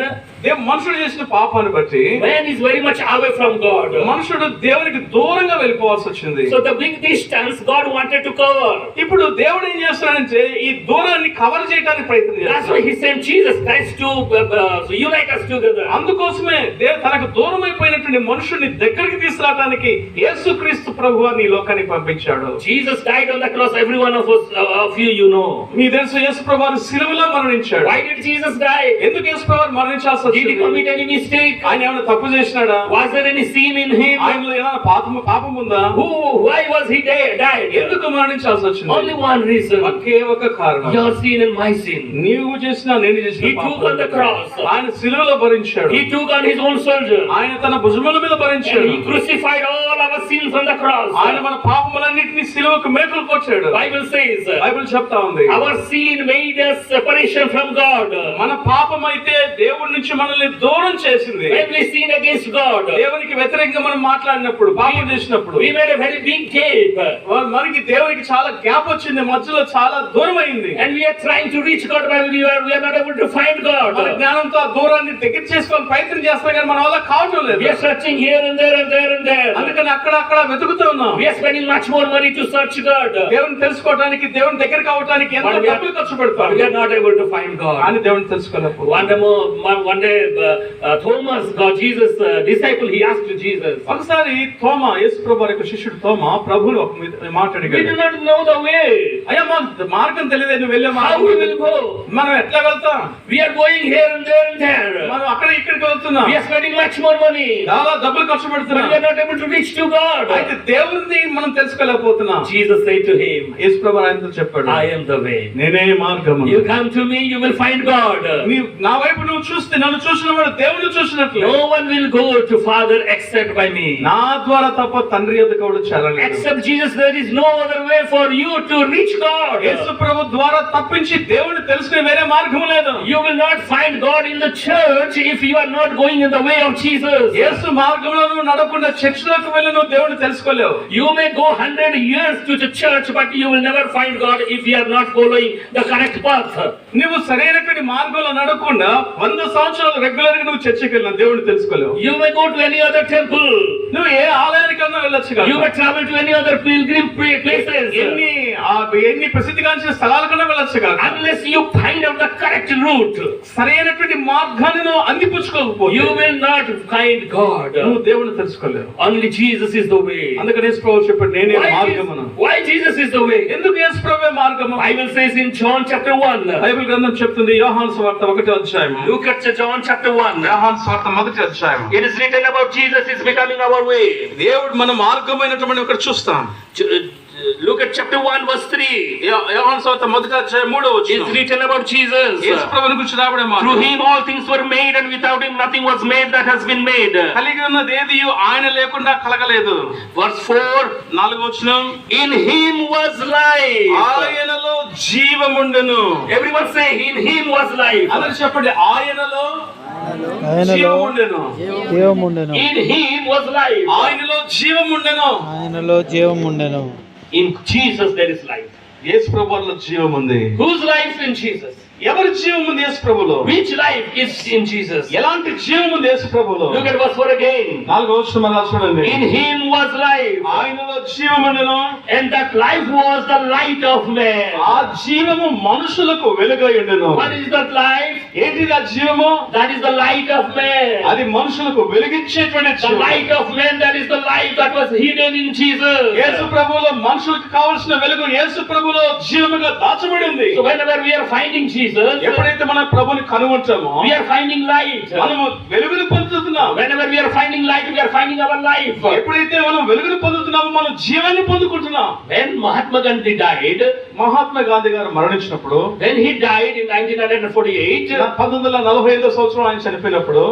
మనుషుడు చేసిన పాపాన్ని బట్టి man is very much away from God. మనుషుడు దేవునికి దూరంగా వెళ్ళిపోవాల్సి వచ్చింది. So the big distance God wanted to cover. ఇప్పుడు దేవుడు ఏం చేస్తాడంటే ఈ దూరాన్ని కవర్ చేయడానికి ప్రయత్నం That's చేస్తాడు. why he sent Jesus Christ to unite us together. అందుకోసమే తనకు దూరం అయిపోయినటువంటి మనుషుడిని దగ్గరికి తీసుకురావడానికి యేసుక్రీస్తు ప్రభువుని ఈ లోకానికి పంపించాడు. Jesus died on the cross. Every one of us, of you know. మీ తెలుసు యేసు ప్రభువు శిలువలో మరణించాడు. Why did Jesus die? ఎందుకు యేసు ప్రభువు మరణించాల్సి Did he వచ్చింది? commit any mistake? ఆయన ఏమైనా తప్పు చేసినాడా? Was there any sin in him? ఆయనలో ఏమైనా పాపం ఉందా? Why was he died? ఎందుకు మరణించాల్సి వచ్చింది? Only one reason. ఒకే ఒక కారణం. Your sin and my sin. నీవు చేసిన నేను చేసిన He took on the cross. ఆయన శిలువలో భరించాడు. He took on his own shoulder. ఆయన తన భుజముల మీద భరించాడు. And he crucified all our sins on the cross. ఆయన మన పాపములన్నిటిని శిలువకు మేకులు కొట్టాడు. Bible says. బైబిల్ చెప్తా ఉంది. Our sin made us separation from God. మన పాపం అయితే దేవుడి నుంచి మనల్ని దూరం చేసింది. When we sin against God, దేవునికి వ్యతిరేకంగా మనం మాట్లాడినప్పుడు పాపం చేసినప్పుడు we made a very big gap. మనకి దేవునికి చాలా గ్యాప్ వచ్చింది. మధ్యలో చాలా దూరం అయింది. And we are trying to reach God, but we are not able to find God. మన జ్ఞానంతో ఆ దూరాన్ని దగ్గర చేసుకొని ప్రయత్నం చేస్తాం కానీ మన వల్ల కావటం లేదు. We are searching here and there and there and there. అందుకని అక్కడ వెతుకుతూ ఉన్నాం. We are spending much more money to search God. దేవుని తెలుసుకోవడానికి దేవుని దగ్గర కావడానికి ఎంతో డబ్బులు ఖర్చు పెడతాం. We are not able to find God. కానీ దేవుని తెలుసుకోలేకపోతున్నాం. One day Thomas, Jesus disciple, he asked to Jesus. ఒకసారి తోమా యేసు ప్రభువు యొక్క శిష్యుడు తోమా ప్రభువుని ఒక మాట అడిగాడు. We do not know the way. అయ్యా మార్గం తెలియదు, నువ్వు వెళ్ళే How we will go? మనం ఎట్లా వెళ్తాం? We are going here and there and there. మనం అక్కడ ఇక్కడికి వెళ్తున్నాం. We are spending much more money. చాలా డబ్బులు ఖర్చు పెడుతున్నాం. But we are not able to reach to God. అయితే దేవుణ్ణి మనం తెలుసుకోలేకపోతున్నాం. Jesus said to him, యేసు ప్రభువు ఆయనతో చెప్పాడు, I am the way. నేనే మార్గము. You come to me, you will find God. నా వైపు నువ్వు చూస్తే నన్ను చూసిన వాడు దేవుని చూసినట్లు. No one will go to Father except by me. నా ద్వారా తప్ప తండ్రి యొద్దకు ఎవడు చేరలేడు. Except Jesus, there is no other way for you to reach God. యేసు ప్రభు ద్వారా తప్పించి దేవుని తెలుసుకునే వేరే మార్గం లేదు. You will not find God in the church if you are not going in the way of Jesus. యేసు మార్గంలో నువ్వు నడకుండా చర్చిలోకి వెళ్ళి నువ్వు దేవుడిని తెలుసుకోలేవు. You may go 100 years to the church, but you will never find God if you are not following the correct path. నువ్వు సరైనటువంటి మార్గంలో నడవకుండా 100 సంవత్సరాలు regular గా నువ్వు చర్చికి వెళ్ళినా దేవుడిని తెలుసుకోలేవు. You may go to any other temple. నువ్వు ఏ ఆలయానికన్నా వెళ్ళొచ్చు కదా. You may travel to any other pilgrim places. ఎన్ని ప్రసిద్ధిగాంచిన స్థలాలకన్నా వెళ్ళొచ్చు కదా. Unless you find out the correct route, సరైనటువంటి మార్గాన్ని నువ్వు అందిపుచ్చుకోకపోతే you will not find God. నువ్వు దేవుడిని తెలుసుకోలేవు. Only Jesus is the way. అందుకని యేసు ప్రభువు చెప్పాడు, నేనే మార్గమును. Why Jesus is the way? ఎందుకు యేసు ప్రభువే మార్గము? Bible says in John chapter 1. Bible గ్రంథం చెప్తుంది, యోహాను సువార్త 1వ అధ్యాయం. Look at John chapter 1. యోహాను సువార్త 1వ అధ్యాయం. It is written about Jesus is becoming our way. దేవుడు మన మార్గమైనటువంటి ఒకటి చూస్తాం. Look at chapter 1 verse 3. యోహాను సువార్త 1వ అధ్యాయం 3వ వచనం. It's written about Jesus. యేసు ప్రభువుని గురించి రాబడే మాట. Through him all things were made, and without him nothing was made that has been made. కలిగి ఉన్నది ఏదియు ఆయన లేకుండా కలగలేదు. Verse 4. 4వ వచనం. In him was life. ఆయనలో జీవముండెను. Everyone say, in him was life. అందరూ చెప్పండి, ఆయనలో ఆయనలో జీవముండెను. జీవముండెను. In him was life. ఆయనలో జీవముండెను. ఆయనలో జీవముండెను. In Jesus there is life. యేసు ప్రభువులో జీవం ఉంది. Whose life in Jesus? ఎవరి జీవం ఉంది యేసు ప్రభువులో? Which life is in Jesus? ఎలాంటి జీవం ఉంది యేసు ప్రభువులో? Look at verse 4 again. 4వ వచనం మరలా చూడండి. In him was life. ఆయనలో జీవముండెను. And that life was the light of man. ఆ జీవము మనుషులకు వెలుగై ఉండెను. What is that life? ఏంటిది ఆ జీవము? That is the light of man. అది మనుషులకు వెలిగించేటువంటి The జీవం. light of man, that is the life that was hidden in Jesus. యేసు ప్రభువులో మనుషులకు కావాల్సిన వెలుగు యేసు ప్రభువులో జీవముగా దాచబడింది. So whenever we are finding Jesus, ఎప్పుడైతే మనం ప్రభువుని కనుగొంటామో we are finding light. మనము వెలుగును పొందుతున్నాం. Whenever we are finding light, we are finding our life. ఎప్పుడైతే మనం వెలుగును పొందుతున్నామో మనం జీవాన్ని పొందుకుంటున్నాం. When Mahatma Gandhi died, Mahatma Gandhi గారు మరణించినప్పుడు, when he died in 1948, 1945వ సంవత్సరం ఆయన చనిపోయినప్పుడు,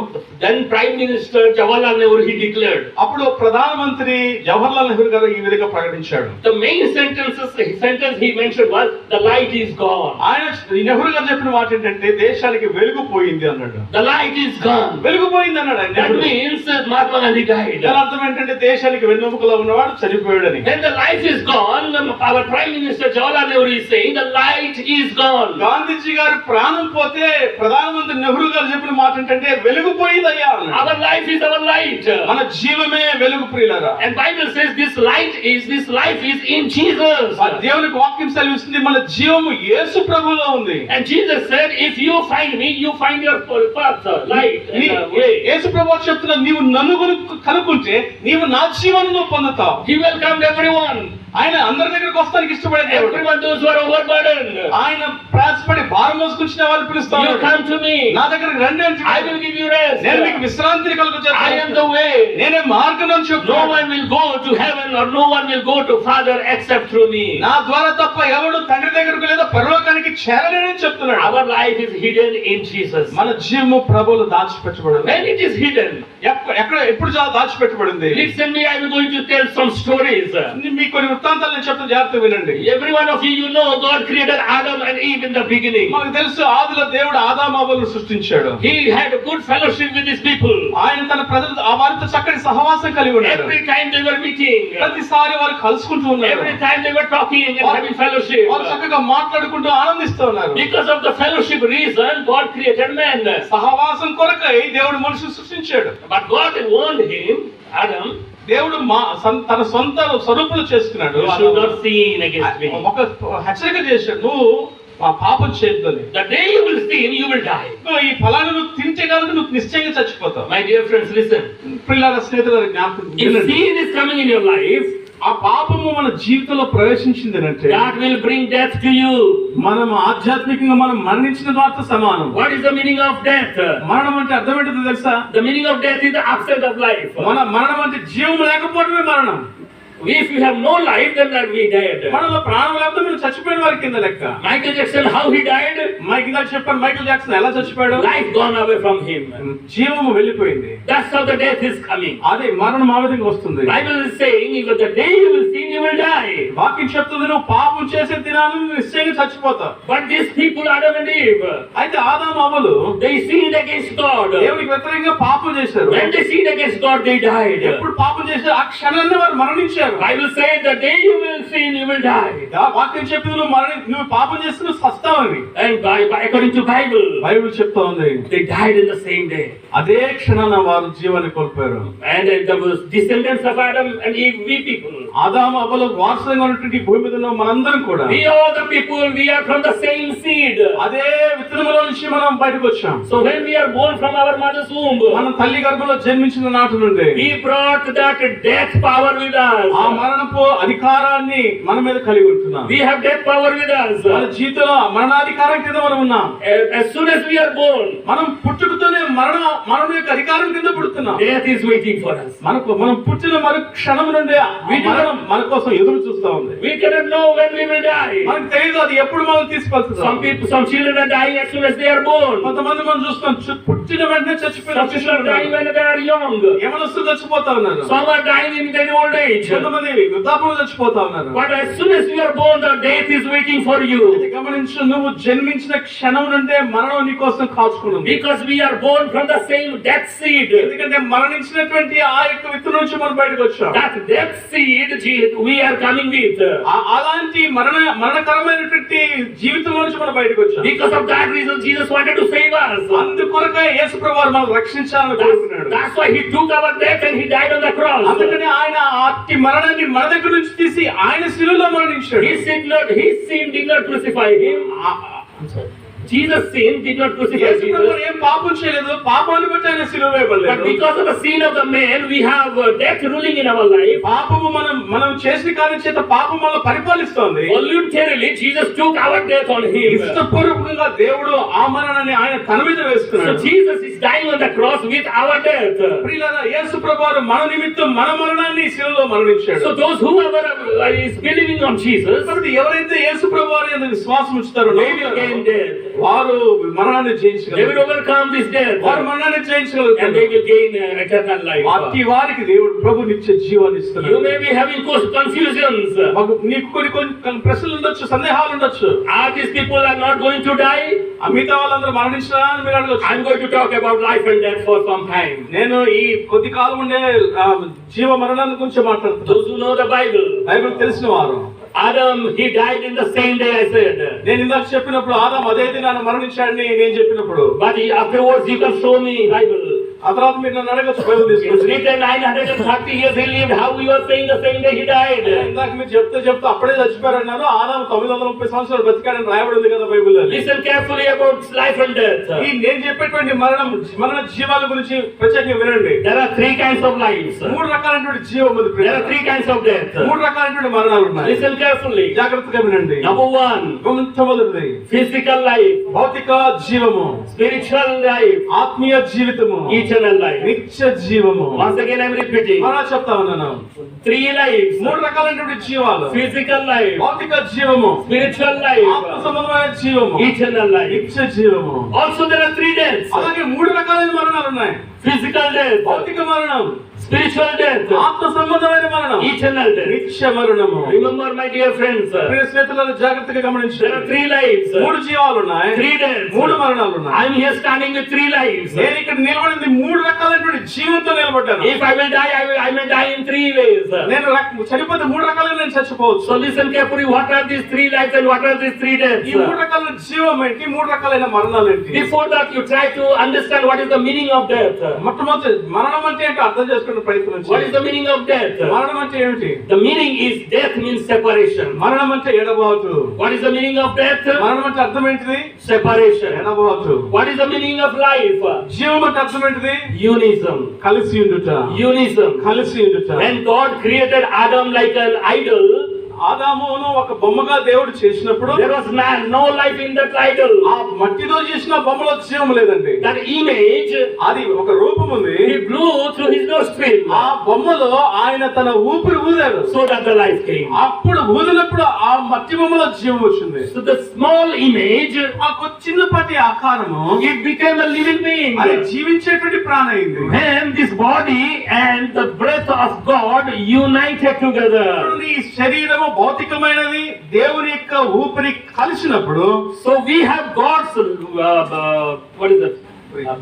then Prime Minister Jawaharlal Nehru he declared. అప్పుడు ప్రధానమంత్రి జవహర్లాల్ నెహ్రూ గారు ఈ విధంగా ప్రకటించాడు. The main sentence he mentioned was, the light is gone. ఆయన నెహ్రూ గారు చెప్పిన మాట ఏంటంటే, దేశానికి వెలుగు పోయింది అన్నాడు. The light is gone. వెలుగు పోయింది అన్నాడు ఆయన. That means Mahatma Gandhi died. దాని అర్థం ఏంటంటే దేశానికి వెన్నెముకలో ఉన్నవాడు చనిపోయాడని. When the life is gone, our Prime Minister Jawaharlal Nehru is saying the light is gone. Gandhiji గారి ప్రాణం పోతే ప్రధానమంత్రి నెహ్రూ గారు చెప్పిన మాట ఏంటంటే, వెలుగు పోయిందయ్యా అన్నాడు. Our life is our light. మన జీవమే వెలుగు ప్రియులారా. And Bible says this life is in Jesus. ఆ దేవునికి వాక్యం సెలవిస్తుంది, మన జీవము యేసు ప్రభువులో ఉంది. And Jesus said, if you find me, you find your path, light and way. యేసు ప్రభువు చెప్తున్నా, నీవు నన్ను కనుక్కుంటే నీవు నా జీవాన్ని నువ్వు పొందుతావు. He welcomed everyone. ఆయన అందరి దగ్గరికి వస్తానికి ఇష్టపడే దేవుడు. Everyone, those who are overburdened. ఆయన ప్రయాసపడి భారం మోసుకొచ్చిన వాళ్ళు పిలుస్తాడు. You come to me. నా దగ్గరికి రండి అని I will give you rest. నేను మీకు విశ్రాంతిని కలుగజేస్తాను. I am the way. నేనే మార్గం అని No చెప్తున్నాను. one will go to heaven or no one will go to Father except through me. నా ద్వారా తప్ప ఎవడు తండ్రి దగ్గరకు లేదా పరలోకానికి చేరలేనని చెప్తున్నాడు. Our life is hidden in Jesus. మన జీవము ప్రభువులో దాచిపెట్టబడింది. When it is hidden, ఎప్పుడు దాచిపెట్టబడింది? listen me, I am going to tell some stories. మీకు కొన్ని వృత్తాంతాలు నేను చెప్తాను, జాగ్రత్తగా వినండి. Every one of you know God created Adam and Eve in the beginning. మనకు తెలుసు, ఆదిలో దేవుడు ఆదాము హవ్వలను సృష్టించాడు. He had a good fellowship with his people. ఆయన తన ప్రజలు వారితో చక్కటి సహవాసం కలిగి ఉన్నాడు. Every time they were meeting, ప్రతిసారి వారు కలుసుకుంటూ ఉన్నారు. every time they were talking and having fellowship. వారు చక్కగా మాట్లాడుకుంటూ ఆనందిస్తూ ఉన్నారు. Because of the fellowship reason, God created man. సహవాసం కొరకై దేవుడు మనుషులు సృష్టించాడు. But God warned him, Adam, దేవుడు తన సొంత స్వరూపులు చేసుకున్నాడు. you should not sin against me. ఒక హెచ్చరిక చేశాడు, నువ్వు పాపం చేయొద్దని. The day you will sin, you will die. ఈ ఫలాన్ని నువ్వు తింటే కనుక నువ్వు నిశ్చయంగా చచ్చిపోతావు. My dear friends, listen. పిల్లల స్నేహితుల జ్ఞాపకం, If sin is coming in your life, ఆ పాపము మన జీవితంలో ప్రవేశించింది అంటే that will bring death to you. మనం ఆధ్యాత్మికంగా మనం మరణించిన వారితో సమానం. What is the meaning of death? మరణం అంటే అర్థం ఏంటో తెలుసా? The meaning of death is the absence of life. మరణం అంటే జీవం లేకపోవడమే మరణం. If we have no life, then that we dead. మనలో ప్రాణం లేకపోతే మనం చచ్చిపోయిన వారి కింద లెక్క. Michael Jackson, how he died? Michael చెప్పాను, మైకిల్ జాక్సన్ ఎలా చచ్చిపోయాడు? Life gone away from him. జీవము వెళ్ళిపోయింది. That's how the death is coming. అదే మరణం ఆ విధంగా వస్తుంది. Bible is saying, if the day you will sin, you will die. వాక్యం చెప్తుంది, నువ్వు పాపం చేసే దినాన్ని నిశ్చయంగా చచ్చిపోతావు. But these people, Adam and Eve, అయితే ఆదాము అవ్వలు they sinned against God. దేవునికి వ్యతిరేకంగా పాపం చేశారు. When they sinned against God, they died. ఎప్పుడు పాపం చేశారు ఆ క్షణాన్ని వారు మరణించారు. Bible says, the day you will sin, you will die. వాక్యం చెప్పింది నువ్వు పాపం చేస్తే నువ్వు సస్తావని. And according to Bible, Bible చెప్తా ఉంది, they died in the same day. అదే క్షణాన వారు జీవాన్ని కోల్పోయారు. And there was descendants of Adam and Eve, we people. ఆదాము అవ్వల వారసులుగా ఉన్నటువంటి భూమి మీద ఉన్న మనందరం కూడా, We all the people, we are from the same seed. అదే విత్తనములో నుంచి మనం బయటకు వచ్చాం. So when we are born from our mother's womb, మనం తల్లి గర్భంలో జన్మించిన నాటి నుండి He brought that death power with us. ఆ మరణపు అధికారాన్ని మన మీద కలిగి ఉంటున్నాం. We have death power with us. మన జీవితంలో మరణాధికారం కింద మనం ఉన్నాం. As soon as we are born, మనం పుట్టుకతోనే మరణం యొక్క అధికారం కింద పుడుతున్నాం. death is waiting for us. మనం పుట్టిన మరు క్షణం నుండి మరణం మన కోసం ఎదురు చూస్తా ఉంది. We cannot know when we will die. మనకు తెలియదు అది ఎప్పుడు మనం తీసుకొస్తుంది. Some children are dying as soon as they are born. కొంతమంది మనం చూస్తాం పుట్టిన వెంటనే చచ్చిపోయిన Some children are dying when they are young. యవనస్తులు చచ్చిపోతా ఉన్నారు. Some are dying in their old age. కొంతమంది వృద్ధాప్యంలో చచ్చిపోతా ఉన్నారు. But as soon as you are born, the death is waiting for you. గమనించు, నువ్వు జన్మించిన క్షణం నుండే మరణం నీ కోసం కాచుకున్నది. Because we are born from the same death seed. ఎందుకంటే మరణించినటువంటి ఆ యొక్క విత్తనం నుంచి మనం బయటకు వచ్చాం. That death seed we are coming with. అలాంటి మరణకరమైనటువంటి జీవితం నుంచి మనం బయటకు వచ్చాం. Because of that reason, Jesus wanted to save us. అందుకొరకే యేసు ప్రభువు మనల్ని రక్షించాలని కోరుకున్నాడు. That's why He took our death and He died on the cross. అందుకని ఆయన అట్టి మరణాన్ని మన దగ్గర నుంచి తీసి ఆయన శిలువలో మరణించాడు. His sin did not crucify Him. Jesus' sin did not crucify Jesus. ఏం పాపం చేయలేదు, పాపాన్ని బట్టి ఆయన శిలువ వేయబడలేదు. But because of the sin of the man, we have death ruling in our life. పాపము మనం చేసిన కార్యం చేత పాపం మనల్ని పరిపాలిస్తోంది. Voluntarily, Jesus took our death on Him. ఇష్టపూర్వకంగా దేవుడు ఆ మరణాన్ని ఆయన తన మీద వేసుకున్నాడు. So Jesus is dying on the cross with our death. ప్రియులారా, యేసు ప్రభువు మన నిమిత్తం మన మరణాన్ని శిలువలో మరణించాడు. So those who is believing on Jesus, కాబట్టి ఎవరైతే యేసు ప్రభువు యందు విశ్వాసం ఉంచుతారో they will gain death. వారు మరణాన్ని They జయించగలరు. will overcome this death. వారు మరణాన్ని And జయించగలుగుతారు. they will gain eternal life. అట్టి వారికి దేవుడు ప్రభు నిత్య జీవాన్ని You ఇస్తున్నాడు. may be having confusions. నీకు కొన్ని ప్రశ్నలు ఉండొచ్చు, సందేహాలు ఉండొచ్చు. Are these people are not going to die? ఆ మిగతా వాళ్ళందరూ మరణించరా అని మీరు అడగొచ్చు. I'm going to talk about life and death for some time. నేను ఈ కొద్ది కాలం ఉండే జీవ మరణాల గురించి మాట్లాడుతున్నాను. Those who know the Bible, Bible తెలిసిన వారు, Adam, he died in the same day, I said. నేను ఇందాక చెప్పినప్పుడు ఆదాము అదే దినాన మరణించాడని నేను చెప్పినప్పుడు, But afterwards you can show me Bible. ఆ తర్వాత మీరు నన్ను అడగచ్చు బైబిల్ It's తీసుకొచ్చి. written 930 years he lived. How you are saying the same day he died? ఇందాక మీరు చెప్తూ అప్పుడే చచ్చిపోయారన్నారు. ఆదాము 930 సంవత్సరాలు బతికాడని రాయబడి ఉంది కదా బైబిల్లో. Listen carefully about life and death. ఈ నేను చెప్పేటువంటి మరణ జీవాల గురించి ప్రత్యేకంగా వినండి. There are three kinds of lives. మూడు రకాలైనటువంటి జీవం ఉంది. There are three kinds of death. మూడు రకాలైనటువంటి మరణాలు ఉన్నాయి. Listen carefully. జాగ్రత్తగా వినండి. Number one, మొదటిది physical life, భౌతిక జీవము, spiritual life, ఆత్మీయ జీవితము, eternal life. నిత్య జీవము. Once again I am repeating. మరలా చెప్తా ఉన్నాను. Three lives. మూడు రకాలైనటువంటి జీవాలు. Physical life, భౌతిక జీవము, spiritual life, ఆత్మ సంబంధమైన జీవము, eternal life. నిత్య జీవము. Also there are three deaths. అలాగే మూడు రకాలైన మరణాలు ఉన్నాయి. Physical death, భౌతిక మరణం, spiritual death, ఆత్మ సంబంధమైన మరణం, eternal death. నిత్య మరణము. Remember my dear friends, ప్రియ స్నేహితులను జాగ్రత్తగా there are గమనించండి. three lives. మూడు జీవాలు ఉన్నాయి, Three deaths. మూడు మరణాలు ఉన్నాయి. I am here standing with three lives. నేను ఇక్కడ నిలబడింది మూడు రకాలైనటువంటి జీవంతో నిలబడ్డాను. If I will die, I may die in three ways. నేను చనిపోతే మూడు రకాలుగా నేను చచ్చిపోవచ్చు. So listen carefully, what are these three lives and what are these three deaths? ఈ మూడు రకాలైన జీవం ఏంటి, మూడు రకాలైన మరణాలు ఏంటి? Before that, you try to understand what is the meaning of death. మొట్టమొదటి మరణం అంటే ఏంటో అర్థం చేసుకునే ప్రయత్నం What is చేయండి. the meaning of death? మరణం అంటే ఏమిటి? The meaning is death means separation. మరణం అంటే ఎడబాటు. What is the meaning of death? మరణం అంటే అర్థం ఏంటిది? Separation. ఎడబాటు. What is the meaning of life? జీవం అంటే అర్థం ఏంటిది? Unism. కలిసి ఉండుట. Unism. కలిసి ఉండుట. When God created Adam like an idol, ఆదామును ఒక బొమ్మగా దేవుడు చేసినప్పుడు there was no life in that idol. ఆ మట్టితో చేసిన బొమ్మలో జీవం లేదండి. That image, అది ఒక రూపం ఉంది. he blew through his nostril, ఆ బొమ్మలో ఆయన తన ఊపిరి ఊదాడు. so that the life came. అప్పుడు ఊదినప్పుడు ఆ మట్టి బొమ్మలో జీవం వచ్చింది. So the small image, ఆ చిన్నపాటి ఆకారము, it became a living being. అది జీవించేటువంటి ప్రాణి అయింది. When this body and the breath of God united together, ఈ శరీరము భౌతికమైనది దేవుని యొక్క ఊపిరి కలిసినప్పుడు, so we have God's what is it?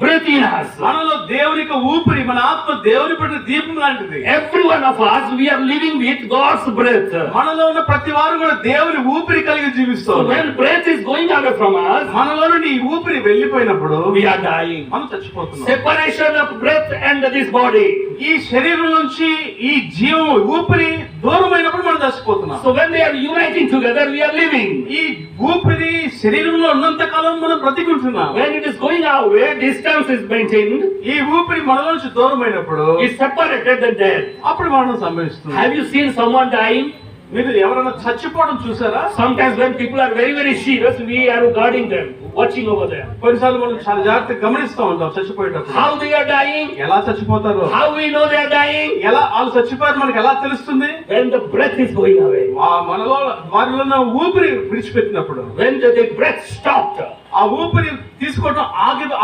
Breath in us. మనలో దేవుని యొక్క ఊపిరి, మన ఆత్మ దేవుని పట్ల దీపం లాంటిది. Every one of us, we are living with God's breath. మనలో ఉన్న ప్రతి వారు కూడా దేవుని ఊపిరి కలిగి జీవిస్తాం. So when breath is going away from us, మనలో నుండి ఈ ఊపిరి వెళ్ళిపోయినప్పుడు we are dying. మనం చచ్చిపోతున్నాం. Separation of breath and this body. ఈ శరీరం నుంచి ఈ జీవం ఊపిరి దూరమైనప్పుడు మనం చచ్చిపోతున్నాం. So when they are uniting together, we are living. ఈ ఊపిరి శరీరంలో ఉన్నంత కాలం మనం బ్రతికుంటున్నాం. When it is going away, distance is maintained. ఈ ఊపిరి మనలో నుంచి దూరమైనప్పుడు Is separated the death. అప్పుడు మరణం సంభవిస్తుంది. Have you seen someone dying? మీరు ఎవరైనా చచ్చిపోవడం చూసారా? Sometimes when people are very, very serious, we are guarding them, watching over them. కొన్నిసార్లు మనం చాలా జాగ్రత్తగా గమనిస్తూ ఉంటాం చచ్చిపోయేటప్పుడు. How they are dying? ఎలా చచ్చిపోతారు? How we know they are dying? ఎలా వాళ్ళు చచ్చిపోయారు మనకి ఎలా తెలుస్తుంది? When the breath is going away. మనలో వారిలో ఉన్న ఊపిరి విడిచిపెట్టినప్పుడు, When the breath stopped. ఆ ఊపిరి తీసుకోవడం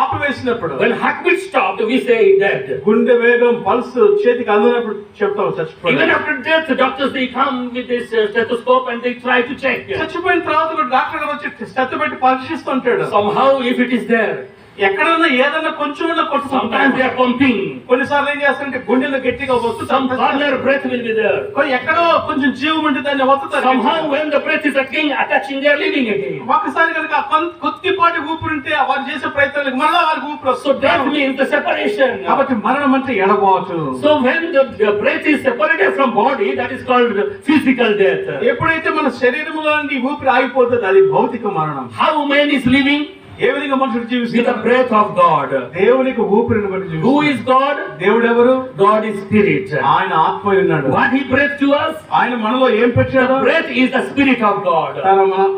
ఆపివేసినప్పుడు, When heartbeat stopped, we say dead. గుండె వేగం పల్స్ చేతికి అందినప్పుడు చెప్తాం చచ్చిపోయారు. Even after death, the doctors they come with this stethoscope and they try to check. చచ్చిపోయిన తర్వాత కూడా డాక్టర్ గారు వచ్చి స్టెత్ పెట్టి పరీక్షిస్తుంటాడు. Somehow, if it is there, ఎక్కడన్నా ఏదన్నా కొంచెం కొట్టుకుంటాం. sometimes they are pumping. కొన్నిసార్లు ఏం చేస్తారంటే గుండెలో గట్టిగా వస్తు Some corner breath will be there. ఎక్కడో కొంచెం జీవం ఉంటే దాన్ని వత్తుతారు. Somehow, when the breath is again attaching, they are living again. ఒకసారి కనుక కొద్దిపాటి ఊపిరి ఉంటే వారు చేసే ప్రయత్నాలకు మళ్ళా వారికి ఊపిరి So వస్తుంది. that means the separation. కాబట్టి మరణం అంటే ఎడబాటు. So when the breath is separated from body, that is called physical death. ఎప్పుడైతే మన శరీరంలో నుండి ఊపిరి ఆగిపోతుంది అది భౌతిక మరణం. How man is living? ఏ విధంగా మనుషుడు With the జీవిస్తాడు? breath of God. దేవునికి ఊపిరిని బట్టి Who జీవిస్తాడు. is God? దేవుడు ఎవరు? God is spirit. ఆయన ఆత్మ ఉన్నాడు. What he breathed to us? ఆయన మనలో ఏం పెట్టాడు? The breath is the spirit of God.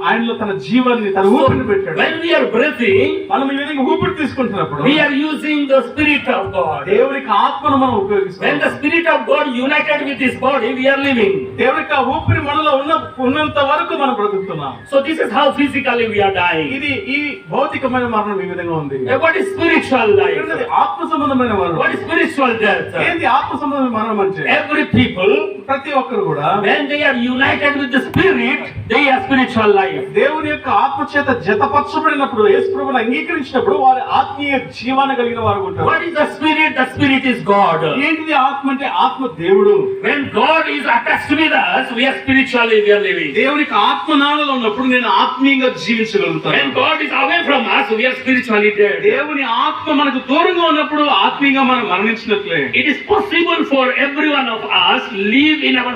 ఆయనలో తన జీవాన్ని తన So ఊపిరిని పెట్టాడు. when we are breathing, మనం ఈ విధంగా ఊపిరి తీసుకుంటున్నప్పుడు we are using the spirit of God. దేవునికి ఆత్మను మనం ఉపయోగిస్తాం. When the spirit of God united with this body, we are living. దేవునికి ఆ ఊపిరి మనలో ఉన్నంత వరకు మనం బ్రతుకుతున్నాం. So this is how physically we are dying. ఇది ఈ భౌతికమైన మరణం ఈ విధంగా ఉంది. What is spiritual life? రెండోది ఆత్మ సంబంధమైన మరణం. What is spiritual death? ఏంటి ఆత్మ సంబంధమైన మరణం అంటే? Every people, ప్రతి ఒక్కరు కూడా when they are united with the spirit, they have spiritual life. దేవుని యొక్క ఆత్మ చేత జతపరచబడినప్పుడు, యేసు ప్రభువుని అంగీకరించినప్పుడు వారి ఆత్మీయ జీవాన్ని కలిగిన వారు ఉంటారు. What is the spirit? The spirit is God. ఏంటిది ఆత్మ అంటే? ఆత్మ దేవుడు. When God is attached with us, we are spiritually we are living. దేవునికి ఆత్మ నాలో ఉన్నప్పుడు నేను ఆత్మీయంగా జీవించగలుగుతాను. When God is away from us, we are spiritually dead. దేవుని ఆత్మ మనకు దూరంగా ఉన్నప్పుడు ఆత్మీయంగా మనం మరణించినట్లే. It is possible for every one of us live in our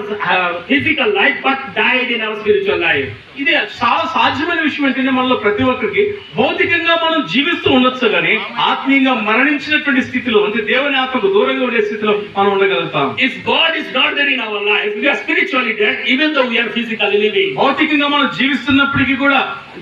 physical life but died in our spiritual life. ఇది చాలా సాధ్యమైన విషయం ఏంటంటే మనలో ప్రతి ఒక్కరికి భౌతికంగా మనం జీవిస్తూ ఉండొచ్చు కానీ ఆత్మీయంగా మరణించినటువంటి స్థితిలో, అంటే దేవుని ఆత్మకు దూరంగా ఉండే స్థితిలో మనం ఉండగలుగుతాం. If God is not there in our life, we are spiritually dead even though we are physically living. భౌతికంగా మనం జీవిస్తున్నప్పటికీ కూడా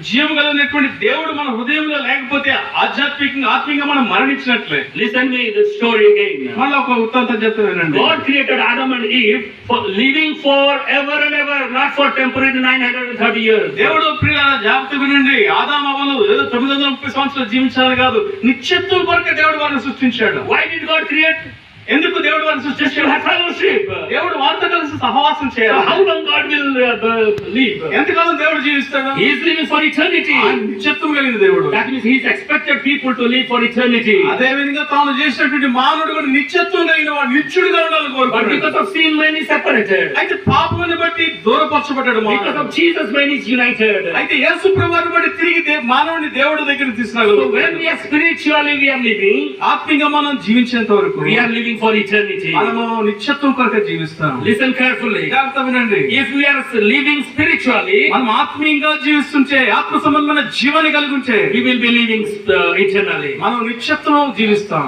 జీవం కలిగినటువంటి దేవుడు మన హృదయంలో లేకపోతే ఆత్మీయంగా మనం మరణించినట్లే. Listen me the story again. మళ్ళీ ఒక వృత్తాంతం చెప్తానండి. God created Adam and Eve for living forever and ever, not for temporary 930 years. దేవుడు ప్రియులారా జాగ్రత్తగా వినండి. ఆదాము అవ్వలు ఏదో 930 సంవత్సరాలు జీవించాలని కాదు, నిత్యత్వం కొరకు దేవుడు వారిని సృష్టించాడు. Why did God create? ఎందుకు దేవుడు వారిని సృష్టించాడు? Fellowship. దేవుడు వారితో కలిసి సహవాసం So చేయాలి. how long God will live? ఎంతకాలం దేవుడు జీవిస్తాడు? He is living for eternity. ఆయన నిత్యత్వం కలిగిన దేవుడు. That means He is expected people to live for eternity. అదే విధంగా తాను చేసినటువంటి మానవుడు కూడా నిత్యత్వం కలిగిన వాడు, నిత్యుడిగా ఉండాలని But కోరుకున్నాడు. because of sin, man is separated. అయితే పాపముని బట్టి దూరపరచబడ్డాడు Because మానవుడు. of Jesus, man is united. అయితే యేసు ప్రభువుని బట్టి తిరిగి మానవుని దేవుడి దగ్గరికి So when తీసుకురాగలుగుతాడు. we are spiritually we are living, ఆత్మీయంగా మనం జీవించేంత వరకు we are living for eternity. మనము నిత్యత్వం కొరకు జీవిస్తాం. Listen carefully. జాగ్రత్తగా వినండి. If we are living spiritually, మనం ఆత్మీయంగా జీవిస్తుంటే, ఆత్మ సంబంధమైన జీవాన్ని కలిగి ఉంటే, we will be living eternally. మనం నిత్యత్వం జీవిస్తాం.